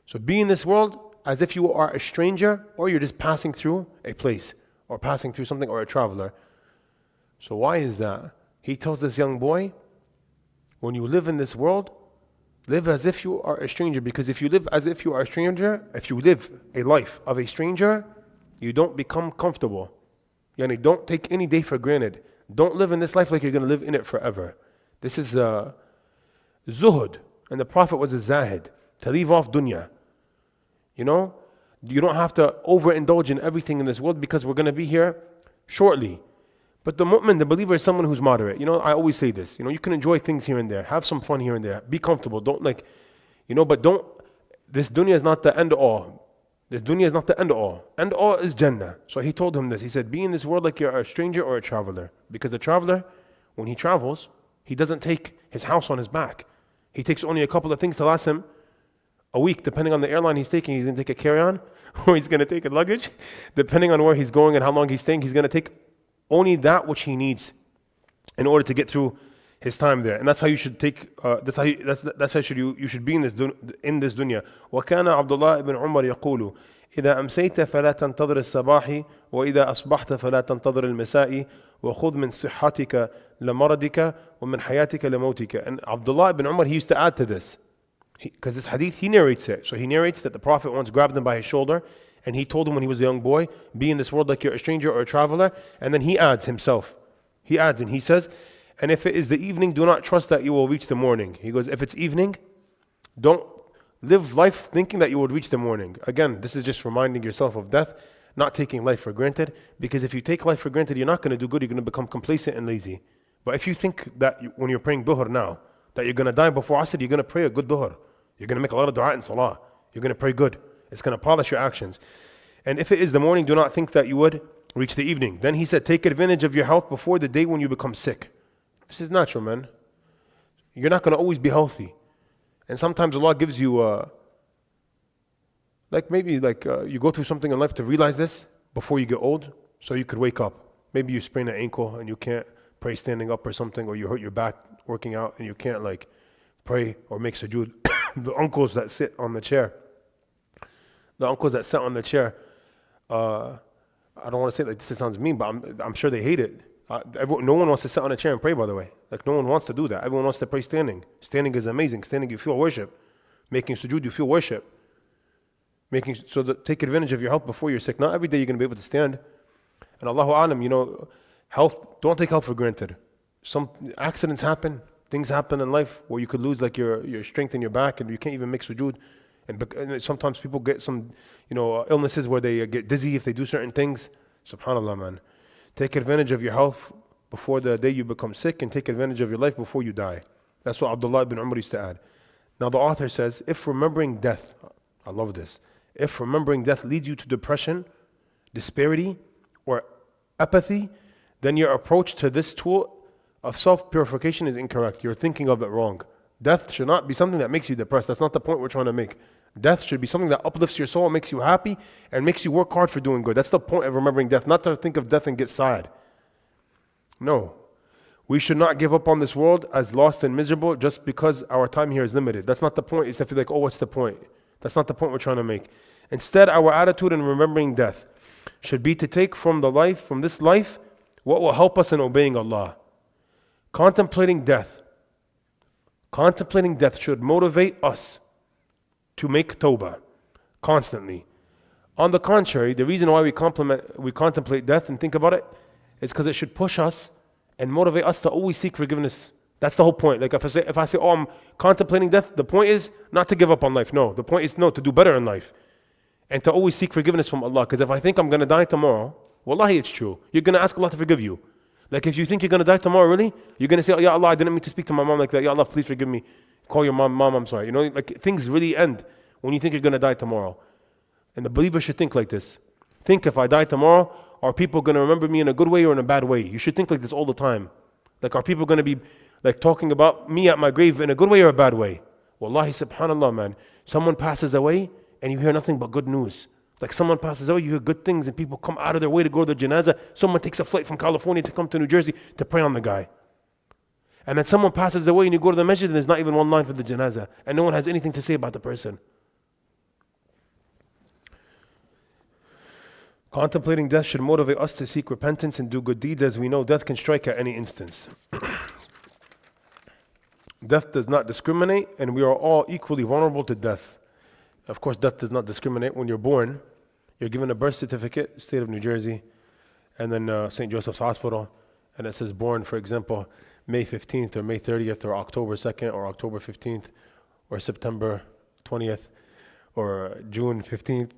So be in this world as if you are a stranger or you're just passing through a place or passing through something or a traveler." So why is that? He tells this young boy, when you live in this world, live as if you are a stranger, because if you live as if you are a stranger, if you live a life of a stranger, you don't become comfortable. Yani don't take any day for granted. Don't live in this life like you're going to live in it forever. This is zuhud, and the Prophet was a zahid, to leave off dunya. You know, you don't have to overindulge in everything in this world, because we're going to be here shortly. But the mu'min, the believer, is someone who's moderate. You know, I always say this. You know, you can enjoy things here and there. Have some fun here and there. Be comfortable. Don't but don't, this dunya is not the end all. This dunya is not the end all. End all is Jannah. So he told him this. He said, be in this world like you're a stranger or a traveler. Because the traveler, when he travels, he doesn't take his house on his back. He takes only a couple of things to last him a week, depending on the airline he's taking. He's going to take a carry-on, or he's going to take a luggage. Depending on where he's going and how long he's staying, he's going to take only that which he needs in order to get through his time there. And that's how you should take. That's how you should be in this dunya. وكان عبد الله بن عمر يقول إذا أمسيت فلا تنتظر الصباح وإذا أصبحت فلا تنتظر المساء وخذ من صحتك لمرضك ومن حياتك لموتك. And Abdullah ibn Umar, he used to add to this, because this hadith, he narrates it. So he narrates that the Prophet once grabbed him by his shoulder, and he told him when he was a young boy, be in this world like you're a stranger or a traveler. And then he adds himself. He adds and he says, and if it is the evening, do not trust that you will reach the morning. He goes, if it's evening, don't live life thinking that you will reach the morning. Again, this is just reminding yourself of death, not taking life for granted. Because if you take life for granted, you're not going to do good. You're going to become complacent and lazy. But if you think that when you're praying duhr now, that you're going to die before Asr, you're going to pray a good duhr. You're going to make a lot of dua in salah. You're going to pray good. It's going to polish your actions. And if it is the morning, do not think that you would reach the evening. Then he said, take advantage of your health before the day when you become sick. This is natural, man. You're not going to always be healthy. And sometimes Allah gives you, you go through something in life to realize this before you get old, so you could wake up. Maybe you sprain an ankle and you can't pray standing up or something, or you hurt your back working out and you can't pray or make sujood. The uncles that sit on the chair, I don't want to say this sounds mean, but I'm sure they hate it. No one wants to sit on a chair and pray, by the way. No one wants to do that. Everyone wants to pray standing. Standing is amazing. Standing, you feel worship. Making sujood, you feel worship. Take advantage of your health before you're sick. Not every day you're going to be able to stand. And Allahu Alam, health, don't take health for granted. Some accidents happen. Things happen in life where you could lose your strength in your back and you can't even make sujood. And sometimes people get some, illnesses where they get dizzy if they do certain things. SubhanAllah, man. Take advantage of your health before the day you become sick, and take advantage of your life before you die. That's what Abdullah ibn Umar used to add. Now the author says, if remembering death, I love this, if remembering death leads you to depression, disparity, or apathy, then your approach to this tool of self-purification is incorrect. You're thinking of it wrong. Death should not be something that makes you depressed. That's not the point we're trying to make. Death should be something that uplifts your soul, makes you happy, and makes you work hard for doing good. That's the point of remembering death, not to think of death and get sad. No. We should not give up on this world as lost and miserable just because our time here is limited. That's not the point. It's to feel what's the point? That's not the point we're trying to make. Instead, our attitude in remembering death should be to take from this life, what will help us in obeying Allah. Contemplating death should motivate us to make tawbah constantly. On the contrary, the reason why we contemplate death and think about it is because it should push us and motivate us to always seek forgiveness. That's the whole point. If I say, I'm contemplating death, the point is not to give up on life. No, the point is to do better in life and to always seek forgiveness from Allah. Because if I think I'm going to die tomorrow, wallahi, it's true. You're going to ask Allah to forgive you. Like if you think you're going to die tomorrow, really, you're going to say, oh, Ya Allah, I didn't mean to speak to my mom like that. Ya Allah, please forgive me. Call your mom, I'm sorry. You know, like things really end when you think you're going to die tomorrow. And the believer should think like this. Think, if I die tomorrow, are people going to remember me in a good way or in a bad way? You should think like this all the time. Like, are people going to be like talking about me at my grave in a good way or a bad way? Wallahi, subhanallah, man. Someone passes away and you hear nothing but good news. Like someone passes away, you hear good things and people come out of their way to go to the janazah. Someone takes a flight from California to come to New Jersey to pray on the guy. And then someone passes away and you go to the masjid and there's not even one line for the janazah. And no one has anything to say about the person. Contemplating death should motivate us to seek repentance and do good deeds, as we know death can strike at any instance. Death does not discriminate, and we are all equally vulnerable to death. Of course, death does not discriminate. When you're born, you're given a birth certificate, state of New Jersey, and then St. Joseph's Hospital, and it says born, for example, May 15th or May 30th or October 2nd or October 15th or September 20th or June 15th.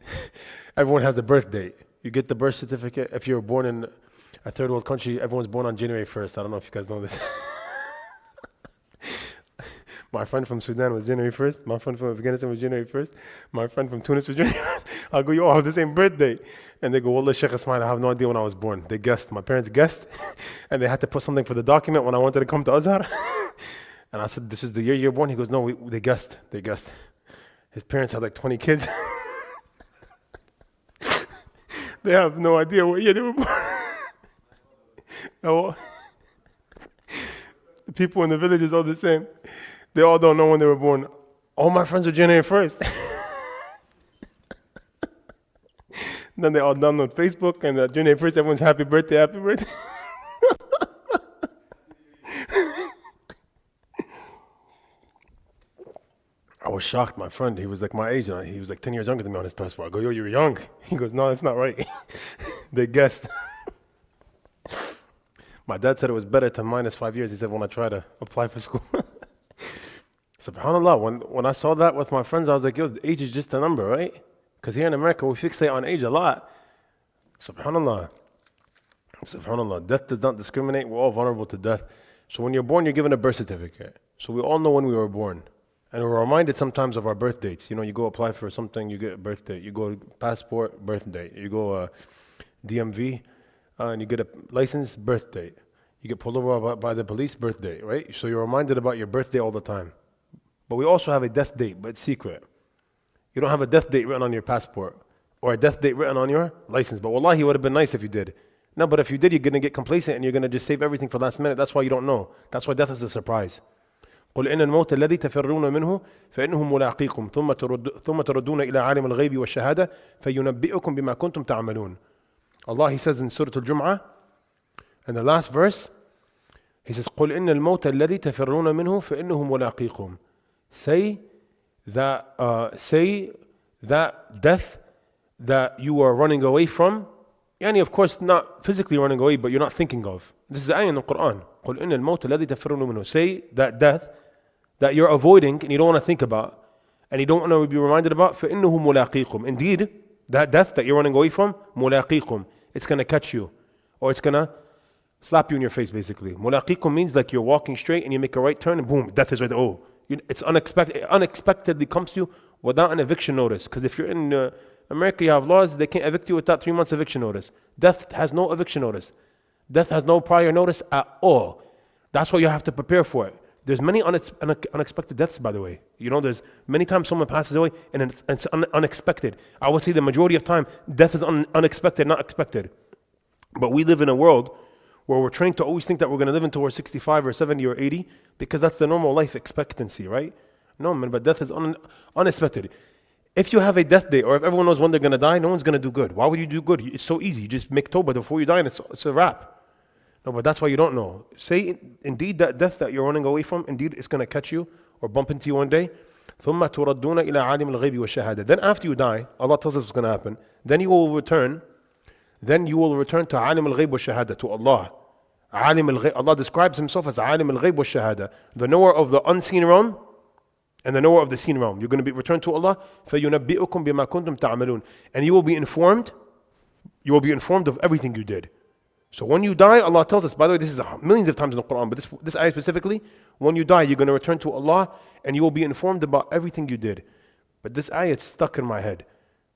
Everyone has a birth date. You get the birth certificate. If you're born in a third world country, everyone's born on January 1st. I don't know if you guys know this. My friend from Sudan was January 1st. My friend from Afghanistan was January 1st. My friend from Tunis was January 1st. I'll go, you all have the same birthday. And they go, Wallah, Sheikh Ismail, I have no idea when I was born. They guessed. My parents guessed. And they had to put something for the document when I wanted to come to Azhar. And I said, this is the year you're born? He goes, no, they guessed. They guessed. His parents had like 20 kids. They have no idea what year they were born. No, the people in the village is all the same. They all don't know when they were born. All my friends are January 1st. Then they all download Facebook and January 1st, everyone's happy birthday, happy birthday. I was shocked, my friend. He was like my age, and he was like 10 years younger than me on his passport. I go, yo, you were young. He goes, no, that's not right. They guessed. My dad said it was better to -5 years. He said when I try to apply for school. SubhanAllah, when I saw that with my friends, I was like, yo, age is just a number, right? Because here in America, we fixate on age a lot. SubhanAllah. SubhanAllah. Death does not discriminate. We're all vulnerable to death. So when you're born, you're given a birth certificate. So we all know when we were born. And we're reminded sometimes of our birth dates. You know, you go apply for something, you get a birth date. You go passport, birth date. You go DMV, and you get a license, birth date. You get pulled over by the police, birth date, right? So you're reminded about your birthday all the time. But we also have a death date, but it's secret. You don't have a death date written on your passport or a death date written on your license. But wallahi, it would have been nice if you did. No, but if you did, you're going to get complacent and you're going to just save everything for last minute. That's why you don't know. That's why death is a surprise. قل إن الموت الذي تفرون منه فإنه ملاقيكم ثم تردون إلى عالم الغيب والشهادة فينبئكم بما كنتم تعملون. Allah, He says in Surah Al-Jum'ah, in the last verse, He says قل إن الموت الذي تفرون منه فإنه ملاقيكم. Say that death that you are running away from, يعني of course not physically running away, but you're not thinking of. This is the ayah in the Quran. قل إن الموت الذي تفرون منه. Say that death that you're avoiding and you don't want to think about and you don't want to be reminded about, فإنه ملاقيكم. Indeed, that death that you're running away from, ملاقيكم. It's going to catch you, or it's going to slap you in your face, basically. ملاقيكم means like you're walking straight and you make a right turn and boom, death is right there. Oh, it's unexpected. It unexpectedly comes to you without an eviction notice. Because if you're in America, you have laws, they can't evict you without 3 months eviction notice. Death has no eviction notice. Death has no prior notice at all. That's what you have to prepare for it. There's many unexpected deaths, by the way. You know, there's many times someone passes away and it's unexpected. I would say the majority of time, death is unexpected, not expected. But we live in a world where we're trained to always think that we're going to live until we're 65 or 70 or 80 because that's the normal life expectancy, right? No, man, but death is unexpected. If you have a death date or if everyone knows when they're going to die, no one's going to do good. Why would you do good? It's so easy. You just make tawbah before you die and it's a wrap. No, but that's why you don't know. Say, indeed, that death that you're running away from, indeed, it's going to catch you or bump into you one day. ثُمَّ تُرَدُّونَ إِلَىٰ عَالِمِ الْغَيْبِ وَالشَّهَادَةِ. Then after you die, Allah tells us what's going to happen. Then you will return to عَالِمِ الْغَيْبِ وَالشَّهَادَةِ, to Allah. Allah describes Himself as عَالِمِ الْغَيْبِ وَالشَّهَادَةِ, the knower of the unseen realm and the knower of the seen realm. You're going to be returned to Allah. فَيُنَبِّئُكُم بِمَا كُنتُمْ تَعْمَلُونَ. And you will be informed of everything you did. So when you die, Allah tells us, by the way, this is millions of times in the Quran, but this ayah specifically, when you die, you're going to return to Allah and you will be informed about everything you did. But this ayah, it's stuck in my head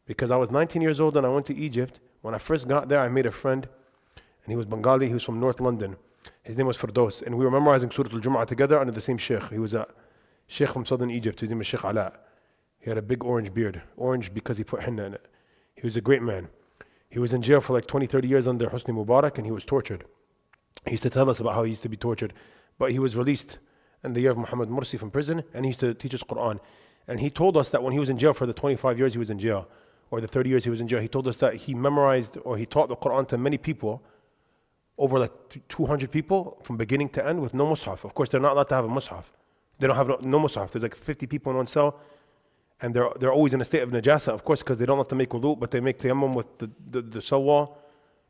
because I was 19 years old and I went to Egypt. When I first got there, I made a friend and he was Bengali, he was from North London. His name was Firdaus, and we were memorizing Surah Al-Jumu'ah together under the same sheikh. He was a sheikh from southern Egypt, his name was Sheikh Ala. He had a big orange beard, orange because he put henna in it. He was a great man. He was in jail for like 20, 30 years under Hosni Mubarak and he was tortured. He used to tell us about how he used to be tortured, but he was released in the year of Muhammad Mursi from prison and he used to teach us Quran. And he told us that when he was in jail for the 25 years he was in jail, or the 30 years he was in jail, he told us that he memorized or he taught the Quran to many people, over like 200 people from beginning to end with no mushaf. Of course, they're not allowed to have a mushaf. They don't have no mushaf. There's like 50 people in one cell and they're always in a state of najasa, of course, because they don't let them make wudu, but they make tayammum with the cell wall.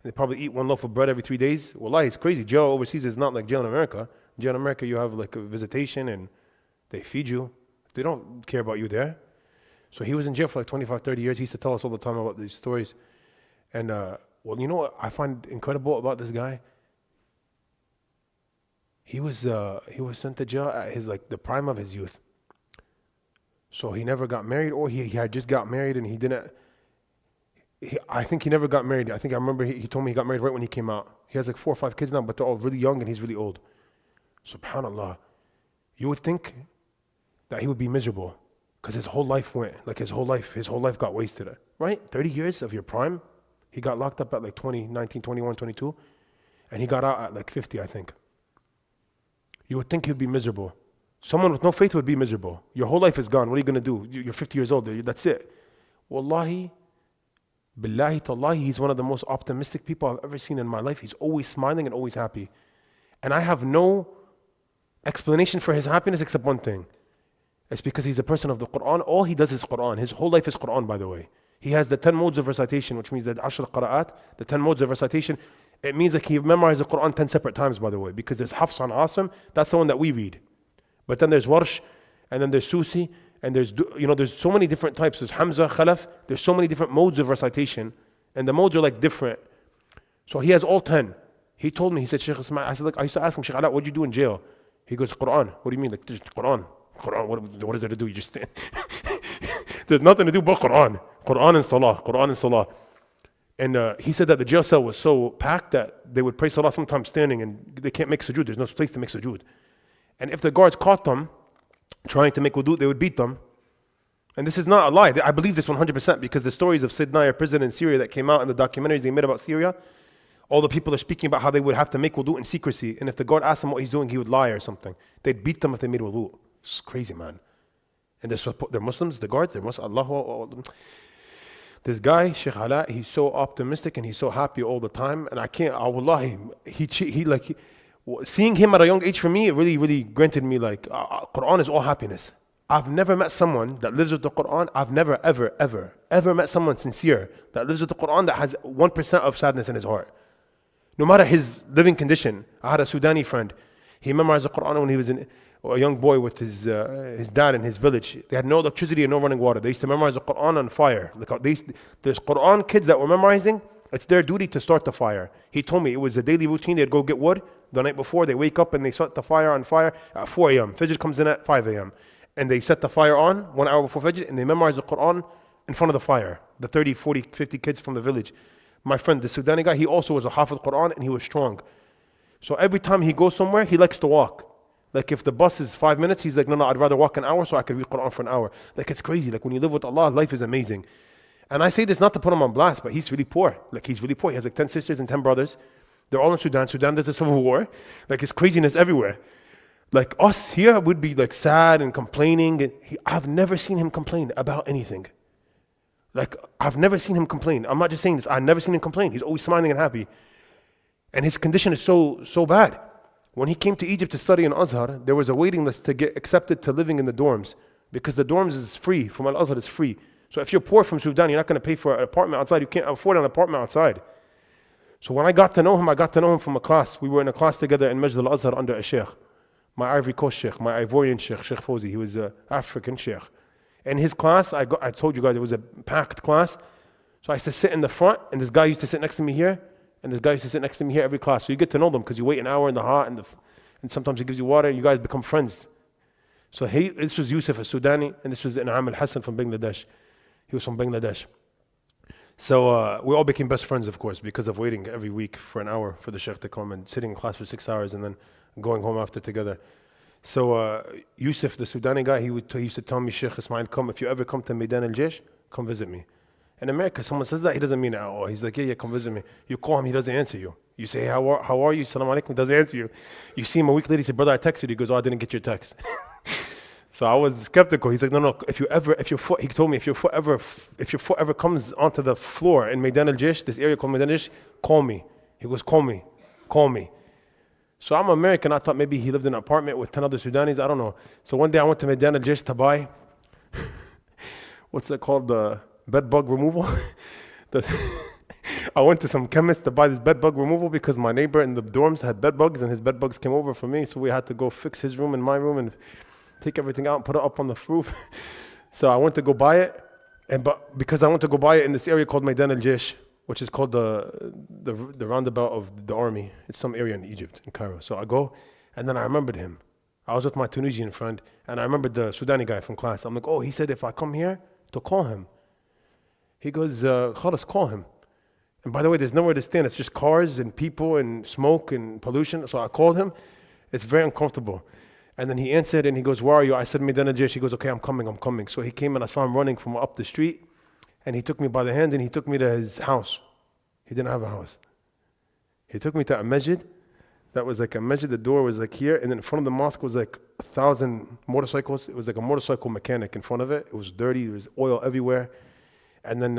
And they probably eat one loaf of bread every 3 days. Wallahi, it's crazy. Jail overseas is not like jail in America. Jail in America, you have like a visitation and they feed you. They don't care about you there. So he was in jail for like 25, 30 years. He used to tell us all the time about these stories. And well, you know what I find incredible about this guy? He was sent to jail at his like the prime of his youth. So he never got married, or he had just got married and he didn't. I think he never got married. I think I remember he told me he got married right when he came out. He has like 4 or 5 kids now, but they're all really young and he's really old. Subhanallah. You would think that he would be miserable because his whole life went, like his whole life got wasted, right? 30 years of your prime. He got locked up at like 20, 19, 21, 22, and he got out at like 50, I think. You would think he'd be miserable. Someone with no faith would be miserable. Your whole life is gone. What are you going to do? You're 50 years old. That's it. Wallahi, billahi tallahi, he's one of the most optimistic people I've ever seen in my life. He's always smiling and always happy. And I have no explanation for his happiness except one thing. It's because he's a person of the Quran. All he does is Quran. His whole life is Quran, by the way. He has the 10 modes of recitation, which means that Ashr Qira'at, the 10 modes of recitation. It means like he memorized the Quran 10 separate times, by the way, because there's Hafs on Asim, that's the one that we read. But then there's Warsh, and then there's Susi, and there's so many different types. There's Hamza, Khalaf, there's so many different modes of recitation, and the modes are like different. So he has all 10. He told me, he said, Sheikh Ismail, I used to ask him, Sheikh Ala, what did you do in jail? He goes, Quran. What do you mean? Like, just Quran, what is there to do? You just stand. There's nothing to do but Quran. Quran and Salah. And he said that the jail cell was so packed that they would pray Salah sometimes standing and they can't make sujood. There's no place to make sujood. And if the guards caught them trying to make wudu, they would beat them. And this is not a lie. I believe this 100% because the stories of Sidnaya prison in Syria that came out in the documentaries they made about Syria, all the people are speaking about how they would have to make wudu in secrecy. And if the guard asked him what he's doing, he would lie or something. They'd beat them if they made wudu. It's crazy, man. And they're Muslims, the guards, they're Muslims. This guy, Sheikh Ala, he's so optimistic and he's so happy all the time. And wallahi, seeing him at a young age for me, it really, really granted me like, Quran is all happiness. I've never met someone that lives with the Quran. I've never, ever, ever, ever met someone sincere that lives with the Quran that has 1% of sadness in his heart. No matter his living condition. I had a Sudani friend. He memorized the Quran when he was a young boy with his dad in his village. They had no electricity and no running water. They used to memorize the Quran on fire. There's Quran kids that were memorizing. It's their duty to start the fire. He told me it was a daily routine. They'd go get wood the night before. They wake up and they set the fire on fire at 4 a.m. Fajr comes in at 5 a.m. And they set the fire on 1 hour before Fajr and they memorize the Quran in front of the fire. The 30, 40, 50 kids from the village. My friend, the Sudani guy, he also was a Hafiz Quran and he was strong. So every time he goes somewhere, he likes to walk. Like if the bus is 5 minutes, he's like, no, I'd rather walk an hour so I can read Quran for an hour. Like it's crazy. Like when you live with Allah, life is amazing. And I say this not to put him on blast, but he's really poor. Like he's really poor. He has like 10 sisters and 10 brothers. They're all in Sudan. Sudan, there's a civil war. Like it's craziness everywhere. Like us here would be like sad and complaining. I've never seen him complain about anything. Like I've never seen him complain. I'm not just saying this. I've never seen him complain. He's always smiling and happy. And his condition is so bad. When he came to Egypt to study in Azhar, there was a waiting list to get accepted to living in the dorms because the dorms is free. From Al-Azhar, it's free. So if you're poor from Sudan, you're not going to pay for an apartment outside. You can't afford an apartment outside. So when I got to know him, I got to know him from a class. We were in a class together in Majd al-Azhar under a sheikh. My Ivory Coast sheikh, my Ivorian sheikh, Sheikh Fawzi. He was an African sheikh. In his class, I told you guys it was a packed class. So I used to sit in the front, and this guy used to sit next to me here. And this guy used to sit next to me here every class. So you get to know them because you wait an hour in the hot and sometimes he gives you water and you guys become friends. So this was Yusuf al-Sudani and this was In'am al-Hassan from Bangladesh. He was from Bangladesh. So we all became best friends, of course, because of waiting every week for an hour for the Sheikh to come and sitting in class for 6 hours and then going home after together. So Yusuf, the Sudani guy, he used to tell me, Sheikh Ismail, come, if you ever come to Maidan al-Jaysh, come visit me. In America, someone says that, he doesn't mean it at all. He's like, yeah, come visit me. You call him, he doesn't answer you. You say, hey, how are you? Salam alaikum, he doesn't answer you. You see him a week later, he said, brother, I texted you. He goes, oh, I didn't get your text. So I was skeptical. He's like, no, he told me, if your foot ever comes onto the floor in Maidan al-Jaysh, this area called Maidan al-Jaysh, call me. He goes, call me. So I'm American. I thought maybe he lived in an apartment with 10 other Sudanis. I don't know. So one day I went to Maidan al-Jaysh to buy, what's that called? The bed bug removal. I went to some chemist to buy this bed bug removal because my neighbor in the dorms had bed bugs and his bed bugs came over for me. So we had to go fix his room and my room and take everything out and put it up on the roof. So I went to go buy it. But because I went to go buy it in this area called Maidan al-Jaysh, which is called the roundabout of the army. It's some area in Egypt, in Cairo. So I go, and then I remembered him. I was with my Tunisian friend, and I remembered the Sudani guy from class. I'm like, oh, he said if I come here, to call him. He goes, khalas, call him. And by the way, there's nowhere to stand. It's just cars and people and smoke and pollution. So I called him. It's very uncomfortable. And then he answered, and he goes, where are you? I said, Maidan al-Jaysh. He goes, okay, I'm coming. So he came, and I saw him running from up the street. And he took me by the hand and he took me to his house. He didn't have a house. He took me to a masjid. That was like a masjid. The door was like here. And then in front of the mosque was like 1,000 motorcycles. It was like a motorcycle mechanic in front of it. It was dirty. There was oil everywhere. And then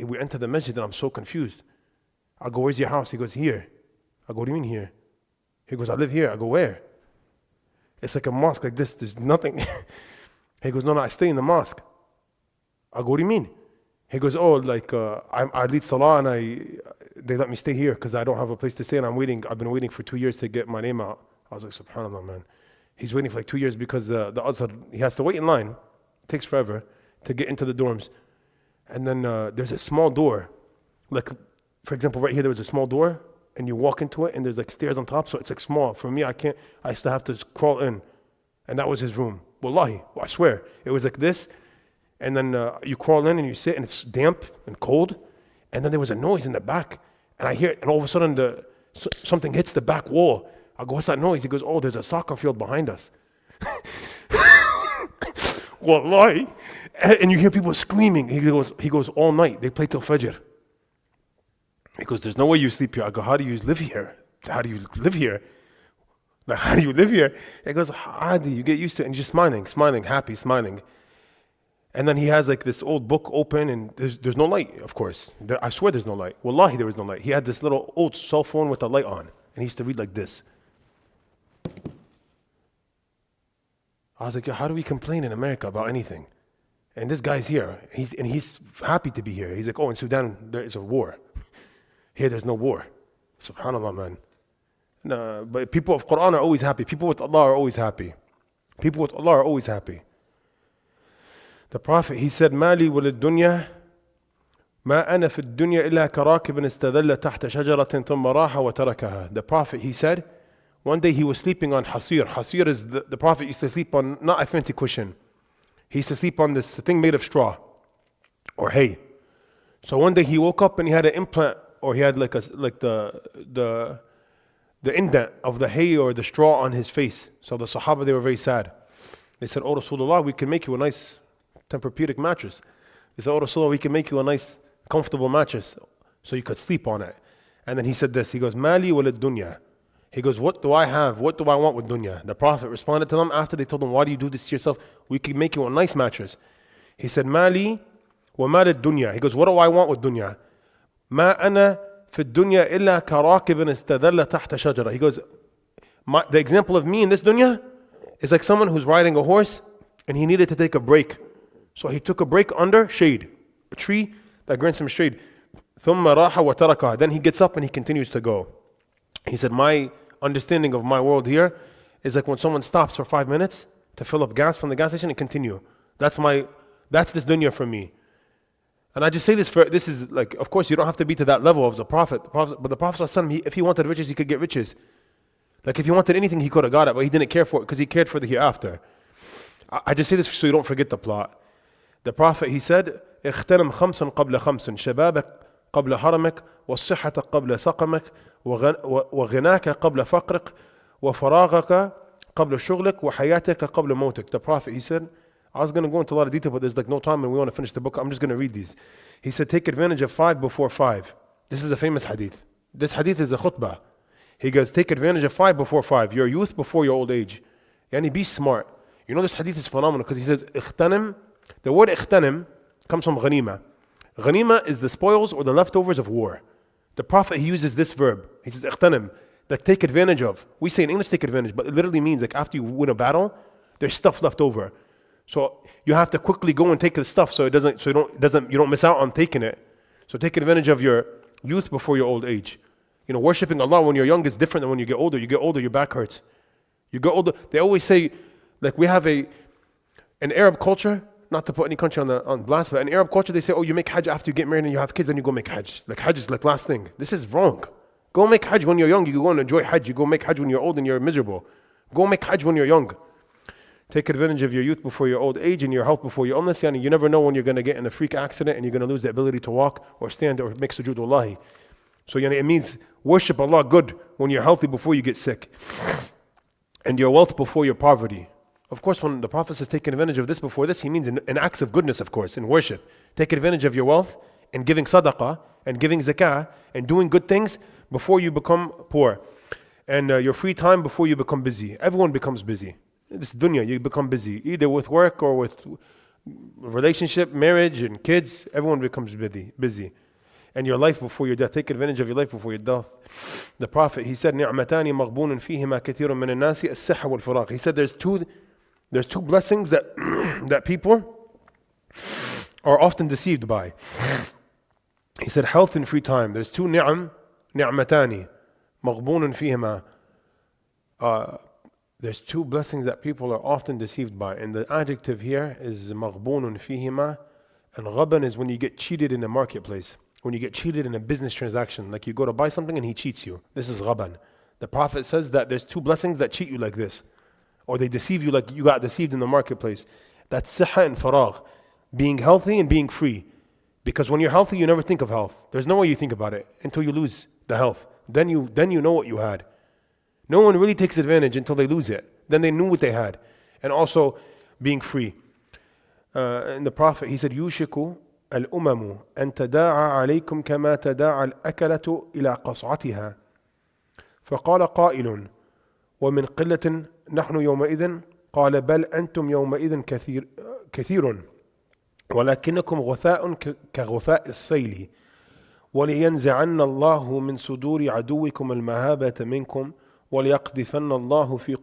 we entered the masjid and I'm so confused. I go, where's your house? He goes, here. I go, what do you mean here? He goes, I live here. I go, where? It's like a mosque like this. There's nothing. He goes, no, I stay in the mosque. I go, what do you mean? He goes, oh, like I lead salah and they let me stay here because I don't have a place to stay and I've been waiting for 2 years to get my name out. I was like, subhanAllah, man. He's waiting for like 2 years because the Azhar, he has to wait in line. It takes forever to get into the dorms. And then there's a small door. Like, for example, right here, there was a small door and you walk into it and there's like stairs on top. So it's like small. For me, I still have to crawl in. And that was his room. Wallahi, I swear. It was like this. And then you crawl in and you sit and it's damp and cold. And then there was a noise in the back. And I hear it and all of a sudden something hits the back wall. I go, what's that noise? He goes, oh, there's a soccer field behind us. Wallahi. And you hear people screaming. He goes, all night. They play till Fajr. He goes, there's no way you sleep here. I go, how do you live here? How do you live here? Like, how do you live here? He goes, Adi, you get used to it. And just smiling, happy, smiling. And then he has like this old book open and there's no light, of course. I swear there's no light. Wallahi, there was no light. He had this little old cell phone with a light on. And he used to read like this. I was like, how do we complain in America about anything? And this guy's here. He's happy to be here. He's like, oh, in Sudan, there is a war. Here, there's no war. SubhanAllah, man. No, but people of Quran are always happy. People with Allah are always happy. People with Allah are always happy. The Prophet, he said, مالي وللدنيا ما أنا في الدنيا إلا كراكب استدل تحت شجرة ثم راح وتركها. The Prophet, he said, one day he was sleeping on hasir. Hasir is the Prophet used to sleep on, not a fancy cushion. He used to sleep on this thing made of straw or hay. So one day he woke up and he had an implant, or he had like the indent of the hay or the straw on his face. So the Sahaba, they were very sad. They said, oh Rasulullah, we can make you a nice Tempur-Pedic mattress. They said, oh Rasulullah, we can make you a nice comfortable mattress so you could sleep on it. And then he said this, he goes, Mali walid dunya. He goes, what do I have? What do I want with dunya? The Prophet responded to them after they told him, why do you do this to yourself? We can make you a nice mattress. He said, Mali wa malid dunya. He goes, what do I want with dunya? Ma ana fi dunya illa karakibin istadalla tahta shajara. He goes, the example of me in this dunya is like someone who's riding a horse and he needed to take a break. So he took a break under shade, a tree that grants him shade. ثُمَّ رَاحَ وَتَرَكَهَا. Then he gets up and he continues to go. He said, my understanding of my world here is like when someone stops for 5 minutes to fill up gas from the gas station and continue. That's this dunya for me. And I just say this this is like, of course, you don't have to be to that level of the Prophet. But the Prophet ﷺ, if he wanted riches, he could get riches. Like if he wanted anything, he could have got it, but he didn't care for it because he cared for the hereafter. I just say this so you don't forget the plot. The Prophet, he said, اغتنم خمسا قبل خمس شبابك قبل حرمك والصحة قبل سقمك وغناك قبل فقرك وفراغك قبل شغلك وحياتك قبل موتك. The Prophet, he said, I was going to go into a lot of detail, but there's like no time and we want to finish the book. I'm just going to read these. He said, take advantage of 5 before 5. This is a famous hadith. This hadith is a khutbah. He goes, take advantage of 5 before 5. Your youth before your old age. Yani be smart. You know this hadith is phenomenal because he says, اغتنم. The word اغتنم comes from ghanima. Ghanima is the spoils or the leftovers of war. The Prophet, he uses this verb. He says, اغتنم. Like take advantage of. We say in English take advantage, but it literally means like after you win a battle, there's stuff left over. So you have to quickly go and take the stuff so you don't miss out on taking it. So take advantage of your youth before your old age. You know, worshiping Allah when you're young is different than when you get older. You get older, your back hurts. You get older. They always say, like we have an Arab culture, not to put any country on blast, but in Arab culture they say, oh, you make Hajj after you get married and you have kids, then you go make Hajj. Like Hajj is like last thing. This is wrong. Go make Hajj when you're young. You go and enjoy Hajj. You go make Hajj when you're old and you're miserable. Go make Hajj when you're young. Take advantage of your youth before your old age and your health before your illness. Yani you never know when you're going to get in a freak accident and you're going to lose the ability to walk or stand or make sujood Allahi. So yani it means worship Allah good when you're healthy before you get sick. And your wealth before your poverty. Of course, when the Prophet says take advantage of this before this, he means in acts of goodness, of course, in worship. Take advantage of your wealth and giving sadaqah and giving zakah and doing good things before you become poor. And your free time before you become busy. Everyone becomes busy. This dunya, you become busy, either with work or with relationship, marriage, and kids. Everyone becomes busy. And your life before your death. Take advantage of your life before your death. The Prophet, he said, نِعْمَتَانِ مَغْبُونٌ فِيهِمَا كَثِيرٌ مِنَ النَّاسِ الصِّحَّةُ وَالْفَرَاغُ. He said there's two blessings that that people are often deceived by. He said health and free time. There's two ni'am, نِعْمَتَانِ مَغْبُونٌ فِيهِمَا. There's two blessings that people are often deceived by. And the adjective here is مَغْبُونٌ فِيهِمَا. And ghaban is when you get cheated in the marketplace. When you get cheated in a business transaction. Like you go to buy something and he cheats you. This is ghaban. The Prophet says that there's two blessings that cheat you like this. Or they deceive you like you got deceived in the marketplace. That's siha and faragh. Being healthy and being free. Because when you're healthy, you never think of health. There's no way you think about it until you lose the health. Then you know what you had. No one really takes advantage until they lose it. Then they knew what they had. And also being free. And the Prophet, he said, يُوشِكُ الْأُمَمُ أَن تَدَاعَ عَلَيْكُمْ كَمَا تَدَاعَ الْأَكَلَةُ إِلَى قَصْعَتِهَا فقال قائل ومن قلة نحن يومئذ قال بل أنتم يومئذ كثير ولكنكم غثاء كغثاء السيل ولينزعن الله من صدور عدوكم المهابة منكم وليقذفن الله في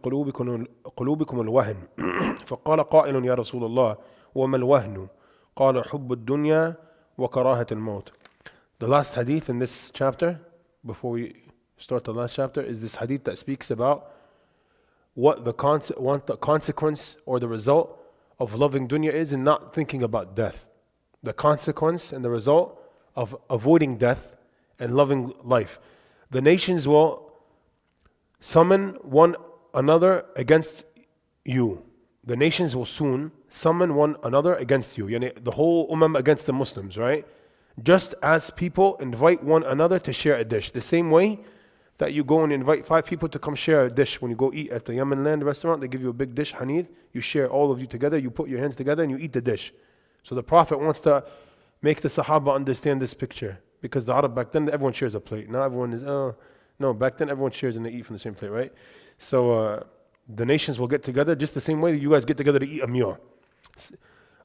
قلوبكم الوهن فقال قائل يا رسول الله وما الوهن قال حب الدنيا وكراهة الموت. The last hadith in this chapter, before we start the last chapter, is this hadith that speaks about what the consequence or the result of loving dunya is and not thinking about death. The consequence and the result of avoiding death and loving life. The nations will summon one another against you. The nations will soon summon one another against you. Yani the whole ummah against the Muslims, right? Just as people invite one another to share a dish. The same way that you go and invite 5 people to come share a dish. When you go eat at the Yemen land restaurant, they give you a big dish, hanid. You share all of you together, you put your hands together and you eat the dish. So the Prophet wants to make the Sahaba understand this picture. Because the Arab back then, everyone shares a plate. Now everyone is, no, back then everyone shares and they eat from the same plate, right? So the nations will get together just the same way that you guys get together to eat a meal.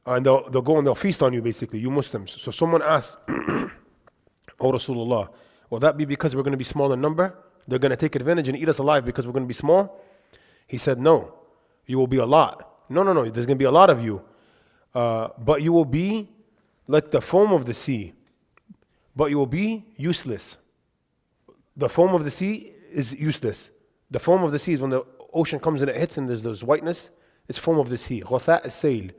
And they'll go and they'll feast on you basically, you Muslims. So someone asked, O Rasulullah, will that be because we're going to be small in number? They're going to take advantage and eat us alive because we're going to be small? He said, no, you will be a lot. No, there's going to be a lot of you. But you will be like the foam of the sea. But you will be useless. The foam of the sea is useless. The foam of the sea is when the ocean comes and it hits and there's whiteness. It's foam of the sea. غثاء السيل.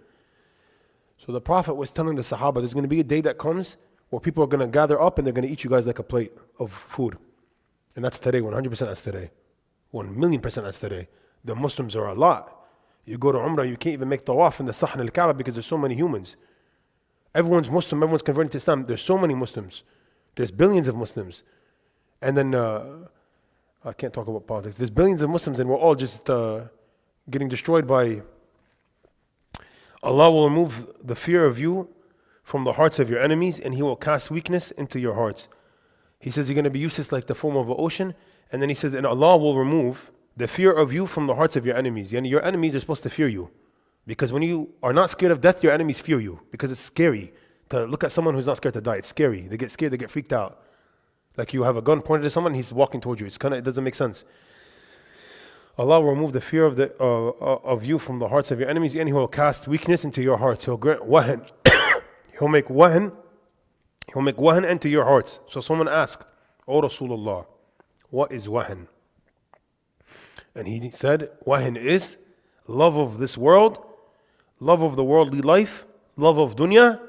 So the Prophet was telling the Sahaba, there's going to be a day that comes where people are going to gather up and they're going to eat you guys like a plate of food. And that's today, 100% that's today. 1,000,000% that's today. The Muslims are a lot. You go to Umrah, you can't even make tawaf in the Sahn al-Kaaba because there's so many humans. Everyone's Muslim, everyone's converting to Islam. There's so many Muslims. There's billions of Muslims. And then, I can't talk about politics. There's billions of Muslims and we're all just getting destroyed by... Allah will remove the fear of you from the hearts of your enemies and He will cast weakness into your hearts. He says you're going to be useless like the foam of an ocean. And then He says, and Allah will remove the fear of you from the hearts of your enemies. Yani your enemies are supposed to fear you. Because when you are not scared of death, your enemies fear you. Because it's scary to look at someone who's not scared to die. It's scary. They get scared, they get freaked out. Like you have a gun pointed at someone, he's walking towards you. It doesn't make sense. Allah will remove the fear of you from the hearts of your enemies, and He will cast weakness into your hearts. He'll grant wahan. He'll make wahan into your hearts. So someone asked, O Rasulullah, what is wahan? And he said, wahan is love of this world, love of the worldly life, love of dunya,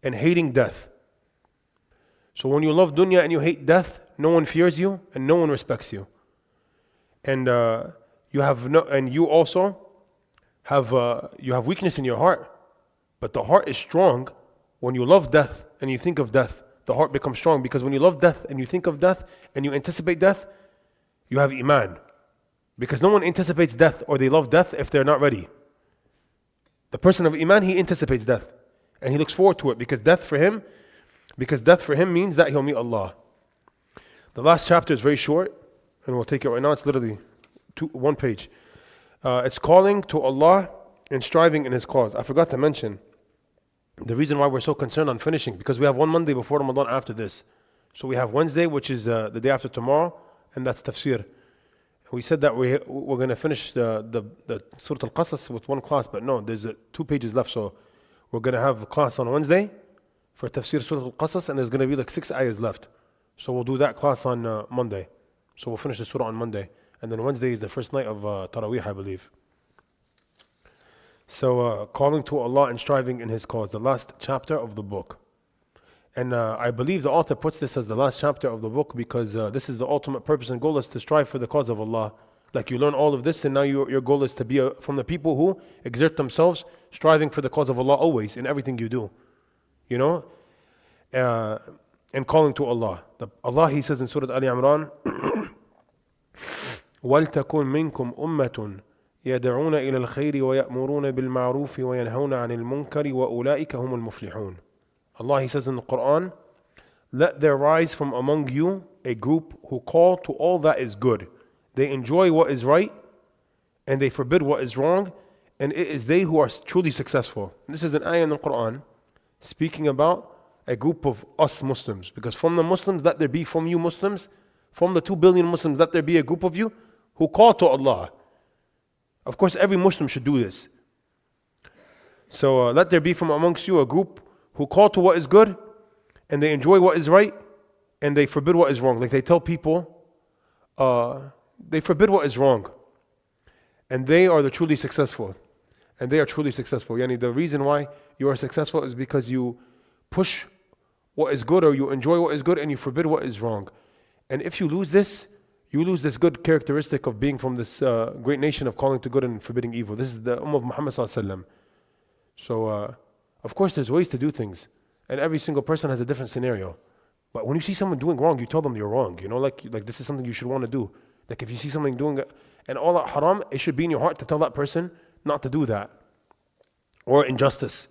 and hating death. So when you love dunya and you hate death, no one fears you and no one respects you. And you also have weakness in your heart. But the heart is strong when you love death and you think of death. The heart becomes strong because when you love death and you think of death and you anticipate death, you have iman. Because no one anticipates death or they love death if they're not ready. The person of iman, he anticipates death and he looks forward to it because death for him means that he'll meet Allah. The last chapter is very short and we'll take it right now. It's literally one page. It's calling to Allah and striving in His cause. I forgot to mention the reason why we're so concerned on finishing, because we have one Monday before Ramadan after this. So we have Wednesday, which is the day after tomorrow, and that's tafsir. We said that we're going to finish the Surah Al-Qasas with one class, but no, there's 2 pages left. So we're going to have a class on Wednesday for tafsir Surah Al-Qasas, and there's going to be like 6 ayahs left. So we'll do that class on Monday. So we'll finish the surah on Monday. And then Wednesday is the first night of Taraweeh, I believe. So calling to Allah and striving in His cause, the last chapter of the book. And I believe the author puts this as the last chapter of the book because this is the ultimate purpose and goal is to strive for the cause of Allah. Like you learn all of this and now your goal is to be from the people who exert themselves striving for the cause of Allah always in everything you do. You know? And calling to Allah. Allah, He says in Surah Ali Imran, وَلْتَكُنْ مِنْكُمْ أُمَّةٌ يَدْعُونَ إِلَى الْخَيْرِ وَيَأْمُرُونَ بِالْمَعْرُوفِ وَيَنْهَوْنَ عَنِ الْمُنْكَرِ وَأُولَٰئِكَ هُمُ الْمُفْلِحُونَ. Allah, He says in the Quran, let there rise from among you a group who call to all that is good. They enjoy what is right and they forbid what is wrong, and it is they who are truly successful. This is an ayah in the Quran speaking about a group of us Muslims, because from the Muslims, let there be from you Muslims, from the 2 billion Muslims, let there be a group of you who call to Allah. Of course, every Muslim should do this. So let there be from amongst you a group who call to what is good, and they enjoy what is right, and they forbid what is wrong. Like they tell people, they forbid what is wrong, and they are the truly successful. And they are truly successful. Yani the reason why you are successful is because you push what is good or you enjoy what is good and you forbid what is wrong. And if you lose this, you lose this good characteristic of being from this great nation of calling to good and forbidding evil. This is the Ummah of Muhammad Sallallahu Alaihi Wasallam. So, of course, there's ways to do things. And every single person has a different scenario. But when you see someone doing wrong, you tell them you're wrong. You know, like this is something you should want to do. Like if you see something doing and all that haram, it should be in your heart to tell that person not to do that. Or injustice.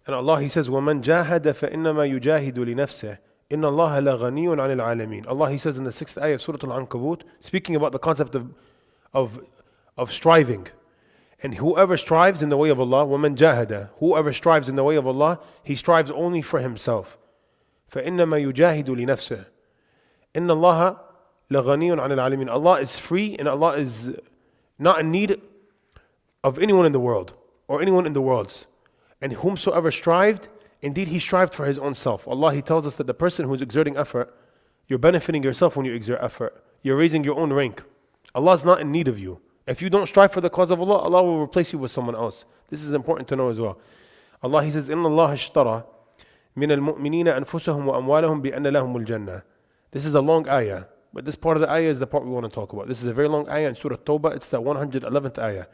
And Allah, He says, وَمَنْ جَاهَدَ فَإِنَّمَا يُجَاهِدُ لِنَفْسِهِ إِنَّ اللَّهَ لَغَنِيٌّ عَنِ الْعَالَمِينَ. Allah, He says in the 6th ayah of Surah Al-Ankabut, speaking about the concept of striving. And whoever strives in the way of Allah, وَمَنْ جَاهَدَ, whoever strives in the way of Allah, he strives only for himself. فَإِنَّمَا يُجَاهِدُ لِنَفْسِهِ إِنَّ اللَّهَ لَغَنِيٌّ عَنِ الْعَالَمِينَ. Allah is free and Allah is not in need of anyone in the world or anyone in the worlds. And whomsoever strived, indeed he strived for his own self. Allah, He tells us that the person who is exerting effort, you're benefiting yourself when you exert effort. You're raising your own rank. Allah is not in need of you. If you don't strive for the cause of Allah, Allah will replace you with someone else. This is important to know as well. Allah, He says, إِنَّ اللَّهَ اشْتَرَى مِنَ الْمُؤْمِنِينَ أَنفُسَهُمْ وَأَمْوَالَهُم بِأَنَّ لَهُمُ الْجَنَّةِ. This is a long ayah, but this part of the ayah is the part we want to talk about. This is a very long ayah in Surah Tawbah. It's the 111th ayah.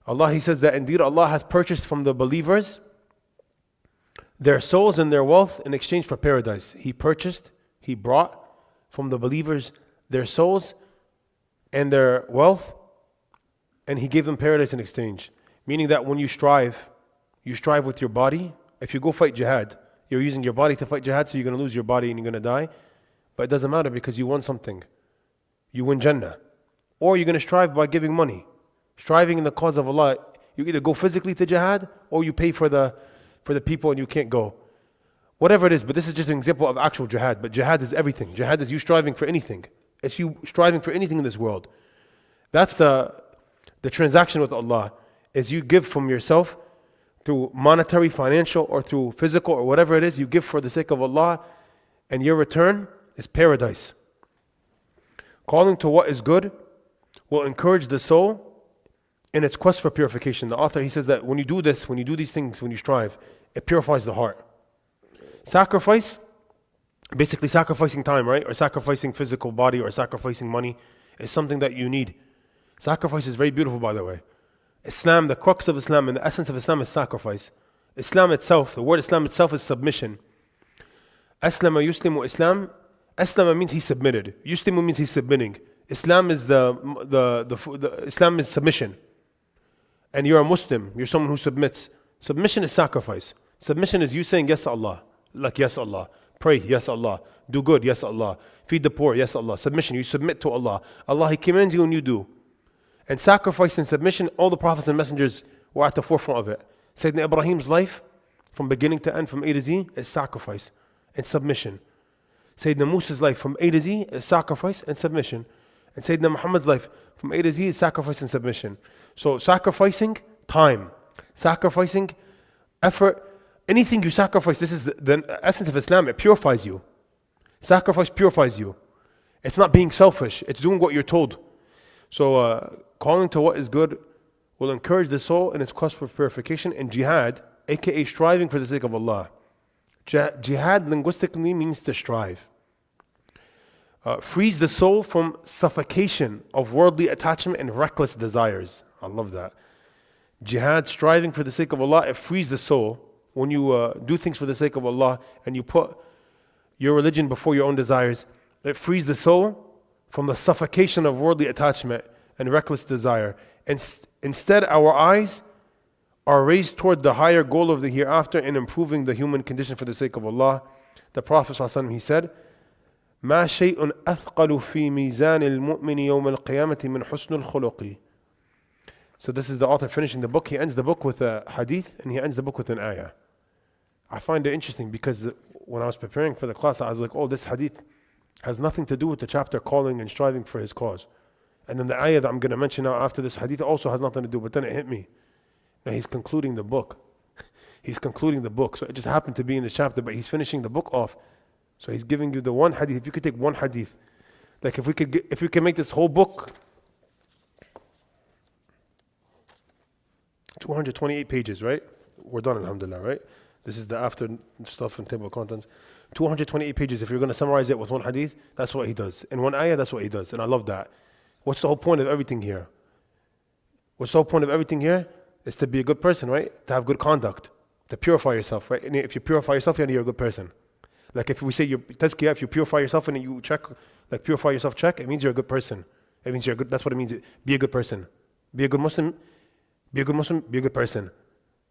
Allah, He says that indeed Allah has purchased from the believers their souls and their wealth in exchange for paradise. He purchased, He brought from the believers their souls and their wealth, and He gave them paradise in exchange. Meaning that when you strive with your body. If you go fight jihad, you're using your body to fight jihad, so you're going to lose your body and you're going to die. But it doesn't matter because you won something. You win Jannah. Or you're going to strive by giving money. Striving in the cause of Allah, you either go physically to jihad or you pay for the people and you can't go. Whatever it is, but this is just an example of actual jihad. But jihad is everything. Jihad is you striving for anything. It's you striving for anything in this world. That's the transaction with Allah, is you give from yourself through monetary, financial, or through physical, or whatever it is, you give for the sake of Allah, and your return is paradise. Calling to what is good will encourage the soul in its quest for purification. The author, he says that when you do this, when you do these things, when you strive, it purifies the heart. Sacrifice, basically sacrificing time, right? Or sacrificing physical body or sacrificing money is something that you need. Sacrifice is very beautiful, by the way. Islam, the crux of Islam and the essence of Islam is sacrifice. Islam itself, the word Islam itself is submission. Aslama yuslimu Islam. Aslama means he submitted. Yuslimu means he's submitting. Islam is Islam is submission. And you're a Muslim, you're someone who submits. Submission is sacrifice. Submission is you saying yes Allah. Like yes Allah. Pray, yes Allah. Do good, yes Allah. Feed the poor, yes Allah. Submission, you submit to Allah. Allah, He commands you and you do. And sacrifice and submission, all the prophets and messengers were at the forefront of it. Sayyidina Ibrahim's life, from beginning to end, from A to Z, is sacrifice and submission. Sayyidina Musa's life, from A to Z, is sacrifice and submission. And Sayyidina Muhammad's life, from A to Z, is sacrifice and submission. So sacrificing time, sacrificing effort, anything you sacrifice, this is the essence of Islam, it purifies you. Sacrifice purifies you. It's not being selfish, it's doing what you're told. So calling to what is good will encourage the soul in its quest for purification. And jihad, aka striving for the sake of Allah. Jihad linguistically means to strive. Frees the soul from suffocation of worldly attachment and reckless desires. I love that. Jihad, striving for the sake of Allah, it frees the soul. When you do things for the sake of Allah and you put your religion before your own desires, it frees the soul from the suffocation of worldly attachment and reckless desire. And instead, our eyes are raised toward the higher goal of the hereafter in improving the human condition for the sake of Allah. The Prophet ﷺ, he said, مَا شَيْءٌ أَثْقَلُ فِي مِيزَانِ الْمُؤْمِنِ يَوْمَ الْقِيَامَةِ مِنْ حُسْنِ الْخُلُقِ. So this is the author finishing the book. He ends the book with a hadith and he ends the book with an ayah. I find it interesting because when I was preparing for the class, I was like, oh, this hadith has nothing to do with the chapter calling and striving for his cause. And then the ayah that I'm going to mention now after this hadith also has nothing to do, but then it hit me. Now he's concluding the book. He's concluding the book. So it just happened to be in this chapter, but he's finishing the book off. So he's giving you the one hadith. If you could take one hadith, like if we could make this whole book 228 pages, right? We're done, alhamdulillah, right? This is the after stuff and table of contents. 228 pages. If you're going to summarize it with one hadith, that's what he does. In one ayah, that's what he does. And I love that. What's the whole point of everything here? What's the whole point of everything here? Is to be a good person, right? To have good conduct. To purify yourself, right? And if you purify yourself, you're a good person. Like if we say your Tazkiyah, if you purify yourself and you check, like purify yourself check, it means you're a good person. It means you're good. That's what it means. Be a good person. Be a good Muslim. Be a good Muslim. Be a good person.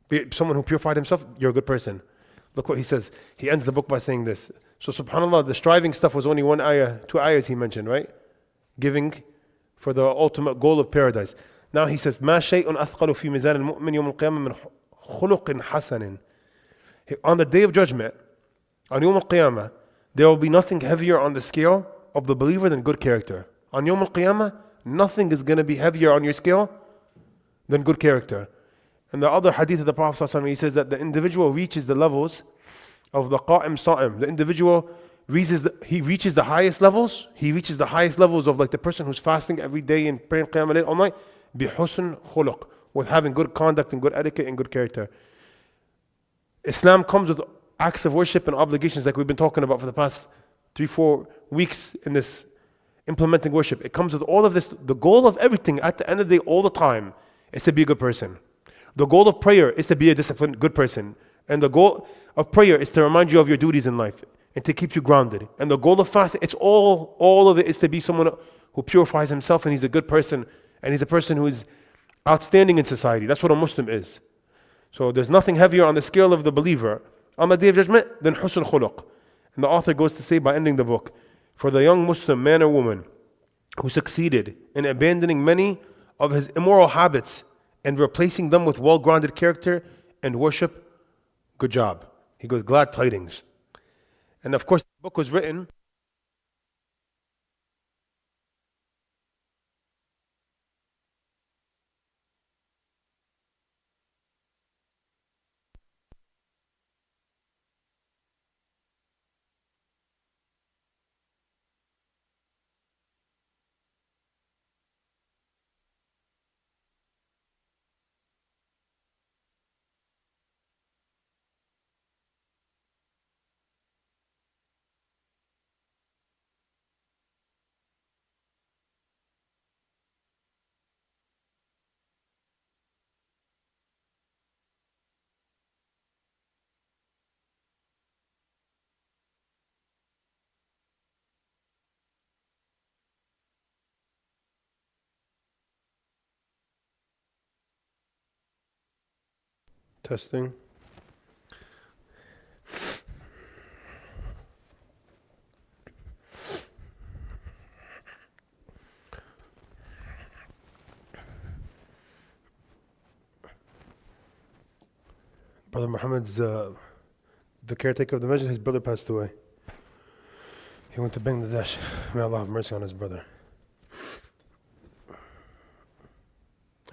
Be someone who purified himself, you're a good person. Look what he says. He ends the book by saying this. So subhanAllah, the striving stuff was only one ayah, two ayahs he mentioned, right? Giving for the ultimate goal of paradise. Now he says, مَا شَيْءٌ أَثْقَلُ فِي مِيزَانِ الْمُؤْمِنِ يَوْمَ الْقِيَامَةِ مِنْ خُلُقٍ حَسَنٍ. On the day of judgment, on Yawm al-Qiyamah, there will be nothing heavier on the scale of the believer than good character. On Yawm al-Qiyamah, nothing is going to be heavier on your scale than good character. And the other hadith of the Prophet ﷺ, he says that the individual reaches the levels of the qa'im sa'im. The individual reaches the highest levels. He reaches the highest levels of like the person who's fasting every day and praying qiyam al-layl all night. بِحُسْنِ خُلُقٍ, with having good conduct and good etiquette and good character. Islam comes with acts of worship and obligations like we've been talking about for the past 3-4 weeks in this implementing worship. It comes with all of this. The goal of everything at the end of the day, all the time, is to be a good person. The goal of prayer is to be a disciplined, good person. And the goal of prayer is to remind you of your duties in life and to keep you grounded. And the goal of fasting, it's all of it is to be someone who purifies himself and he's a good person and he's a person who is outstanding in society. That's what a Muslim is. So there's nothing heavier on the scale of the believer on the Day of Judgment than husn khuluq. And the author goes to say by ending the book, for the young Muslim man or woman who succeeded in abandoning many of his immoral habits and replacing them with well-grounded character and worship, good job. He goes, glad tidings. And of course, the book was written testing. Brother Muhammad's the caretaker of the masjid. His brother passed away. He went to Bangladesh. May Allah have mercy on his brother.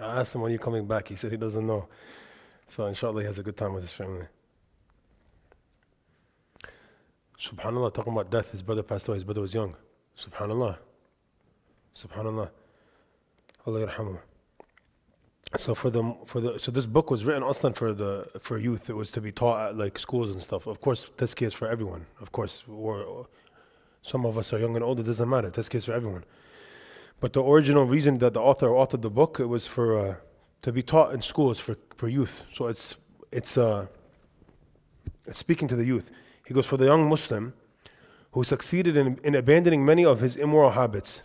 I asked him, when are you coming back? He said he doesn't know. So inshallah he has a good time with his family. Subhanallah, talking about death, his brother passed away, his brother was young. Subhanallah. Subhanallah. Allah yarhamu. So this book was written aslan for youth. It was to be taught at like schools and stuff. Of course, Tazkiyah is for everyone. Of course, some of us are young and old, it doesn't matter. Tazkiyah is for everyone. But the original reason that the author authored the book, it was for to be taught in schools for youth. So it's speaking to the youth. He goes, for the young Muslim who succeeded in abandoning many of his immoral habits,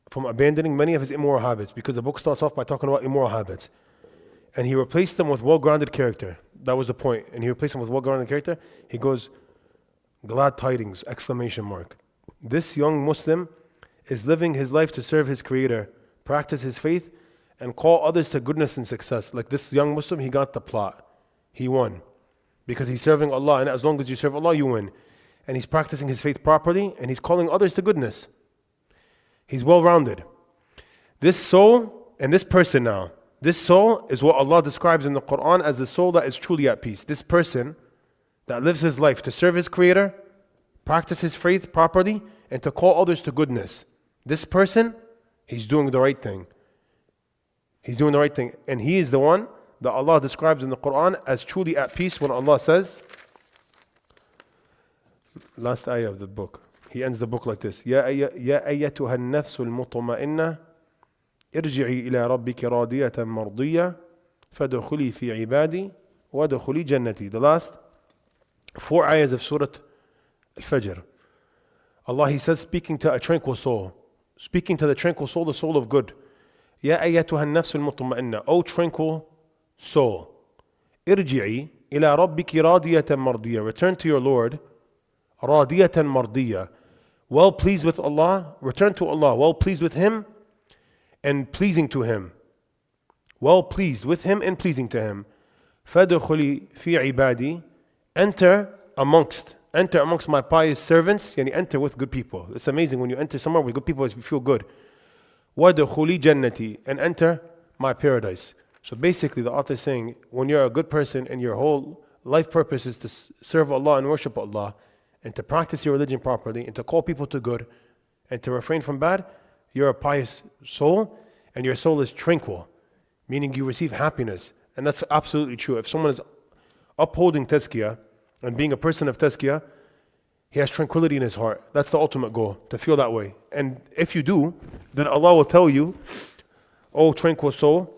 because the book starts off by talking about immoral habits. And he replaced them with well-grounded character. That was the point. And he replaced them with well-grounded character. He goes, glad tidings, exclamation mark. This young Muslim is living his life to serve his Creator, practice his faith, and call others to goodness and success. Like this young Muslim, he got the plot. He won. Because he's serving Allah, and as long as you serve Allah, you win. And he's practicing his faith properly, and he's calling others to goodness. He's well-rounded. This soul and this person now, this soul is what Allah describes in the Quran as the soul that is truly at peace. This person that lives his life to serve his Creator, practice his faith properly, and to call others to goodness. This person, he's doing the right thing. He's doing the right thing. And he is the one that Allah describes in the Quran as truly at peace when Allah says, last ayah of the book. He ends the book like this. يا أيتها النفس المطمئنة ارجعي إلى ربك راضية مرضية فادخلي في عبادي وادخلي جنتي. The last 4 ayahs of Surah Al-Fajr. Allah, He says, speaking to a tranquil soul, speaking to the tranquil soul, the soul of good. يا أيتها النفس المطمئنة, O tranquil soul, ارجعي إلى ربك راضية مرضية, return to your Lord, راضية مرضية, well pleased with Allah, return to Allah, well pleased with Him and pleasing to Him, well pleased with Him and pleasing to Him. فادخلي في عبادي, enter amongst my pious servants, yani enter with good people. It's amazing when you enter somewhere with good people, you feel good. وادخلي جنتي, and enter my paradise. So basically the author is saying, when you're a good person and your whole life purpose is to serve Allah and worship Allah, and to practice your religion properly, and to call people to good, and to refrain from bad, you're a pious soul, and your soul is tranquil, meaning you receive happiness. And that's absolutely true. If someone is upholding Tazkiyah and being a person of Tazkiyah, he has tranquility in his heart. That's the ultimate goal, to feel that way. And if you do, then Allah will tell you, oh tranquil soul,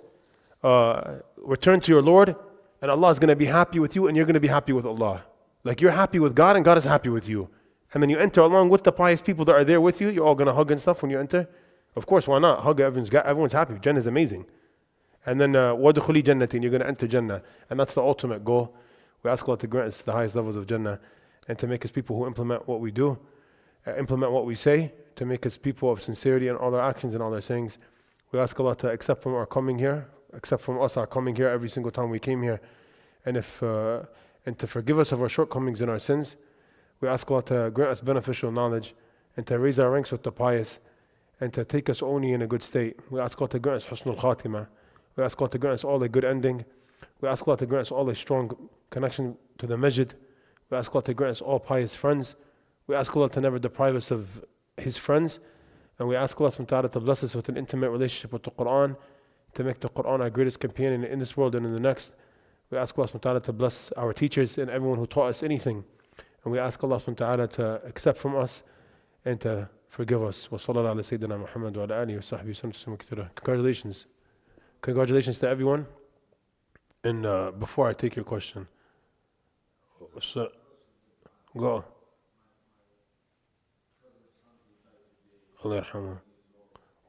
return to your Lord, and Allah is going to be happy with you, and you're going to be happy with Allah. Like you're happy with God, and God is happy with you. And then you enter along with the pious people that are there with you. You're all going to hug and stuff when you enter. Of course, why not? Hug, everyone's happy. Jannah is amazing. And then, وَدْخُلِي جَنَّةٍ, you're going to enter Jannah. And that's the ultimate goal. We ask Allah to grant us the highest levels of Jannah, and to make us people who implement what we do, implement what we say, to make us people of sincerity in all our actions and all our sayings. We ask Allah to accept from our coming here, accept from us our coming here every single time we came here, and to forgive us of our shortcomings and our sins. We ask Allah to grant us beneficial knowledge, and to raise our ranks with the pious, and to take us only in a good state. We ask Allah to grant us husnul khatimah. We ask Allah to grant us all a good ending. We ask Allah to grant us all a strong connection to the masjid. We ask Allah to grant us all pious friends. We ask Allah to never deprive us of His friends. And we ask Allah to bless us with an intimate relationship with the Quran, to make the Quran our greatest companion in this world and in the next. We ask Allah to bless our teachers and everyone who taught us anything. And we ask Allah to accept from us and to forgive us. Wa sallallahu ala Sayyidina Muhammad wa ala alihi wa sahbihi wa sallam. Congratulations. Congratulations to everyone. And before I take your question, so, go. Allah yarhamu.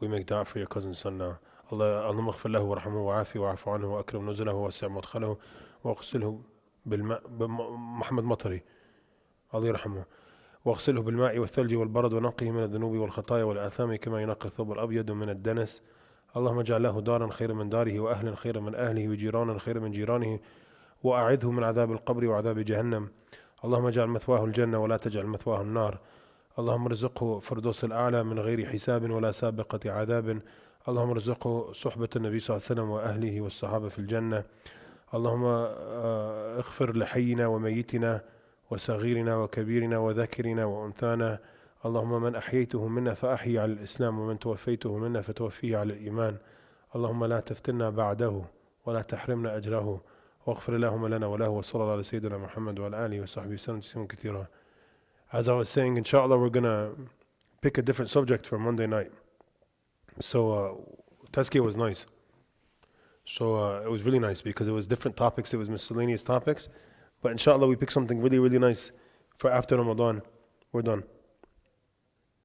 We make dua for your cousin's son now. اللهم اغفر له وارحمه وعافه واعف عنه واكرم نزله ووسع مدخله واغسله بالماء محمد مطري الله يرحمه واغسله بالماء والثلج والبرد ونقه من الذنوب والخطايا والآثام كما ينقى الثوب الأبيض من الدنس اللهم اجعل له دارا خيرا من داره وأهلا خيرا من أهله وجيرانا خيرا من جيرانه وأعذه من عذاب القبر وعذاب جهنم اللهم اجعل مثواه الجنة ولا تجعل مثواه النار اللهم ارزقه فردوس الأعلى من غير حساب ولا سابقة عذاب اللهم ارزقه صحبة النبي صلى الله عليه وسلم وأهله والصحابة في الجنة اللهم اغفر لحينا وميتنا وصغيرنا وكبيرنا وذكرنا وأنثانا اللهم من أحييته منا فأحيي على الإسلام ومن توفيته منا فتوفيه على الإيمان اللهم لا تفتنا بعده ولا تحرمنا أجره واغفر اللهم لنا وله وصلى الله على سيدنا محمد وعلى آله وصحبه وسلم تسليما كثيرا. As I was saying, inshallah, we're going to pick a different subject for Monday night. So Tazkiyah was nice. So it was really nice because it was different topics, it was miscellaneous topics. But inshallah we pick something really, really nice for after Ramadan. We're done.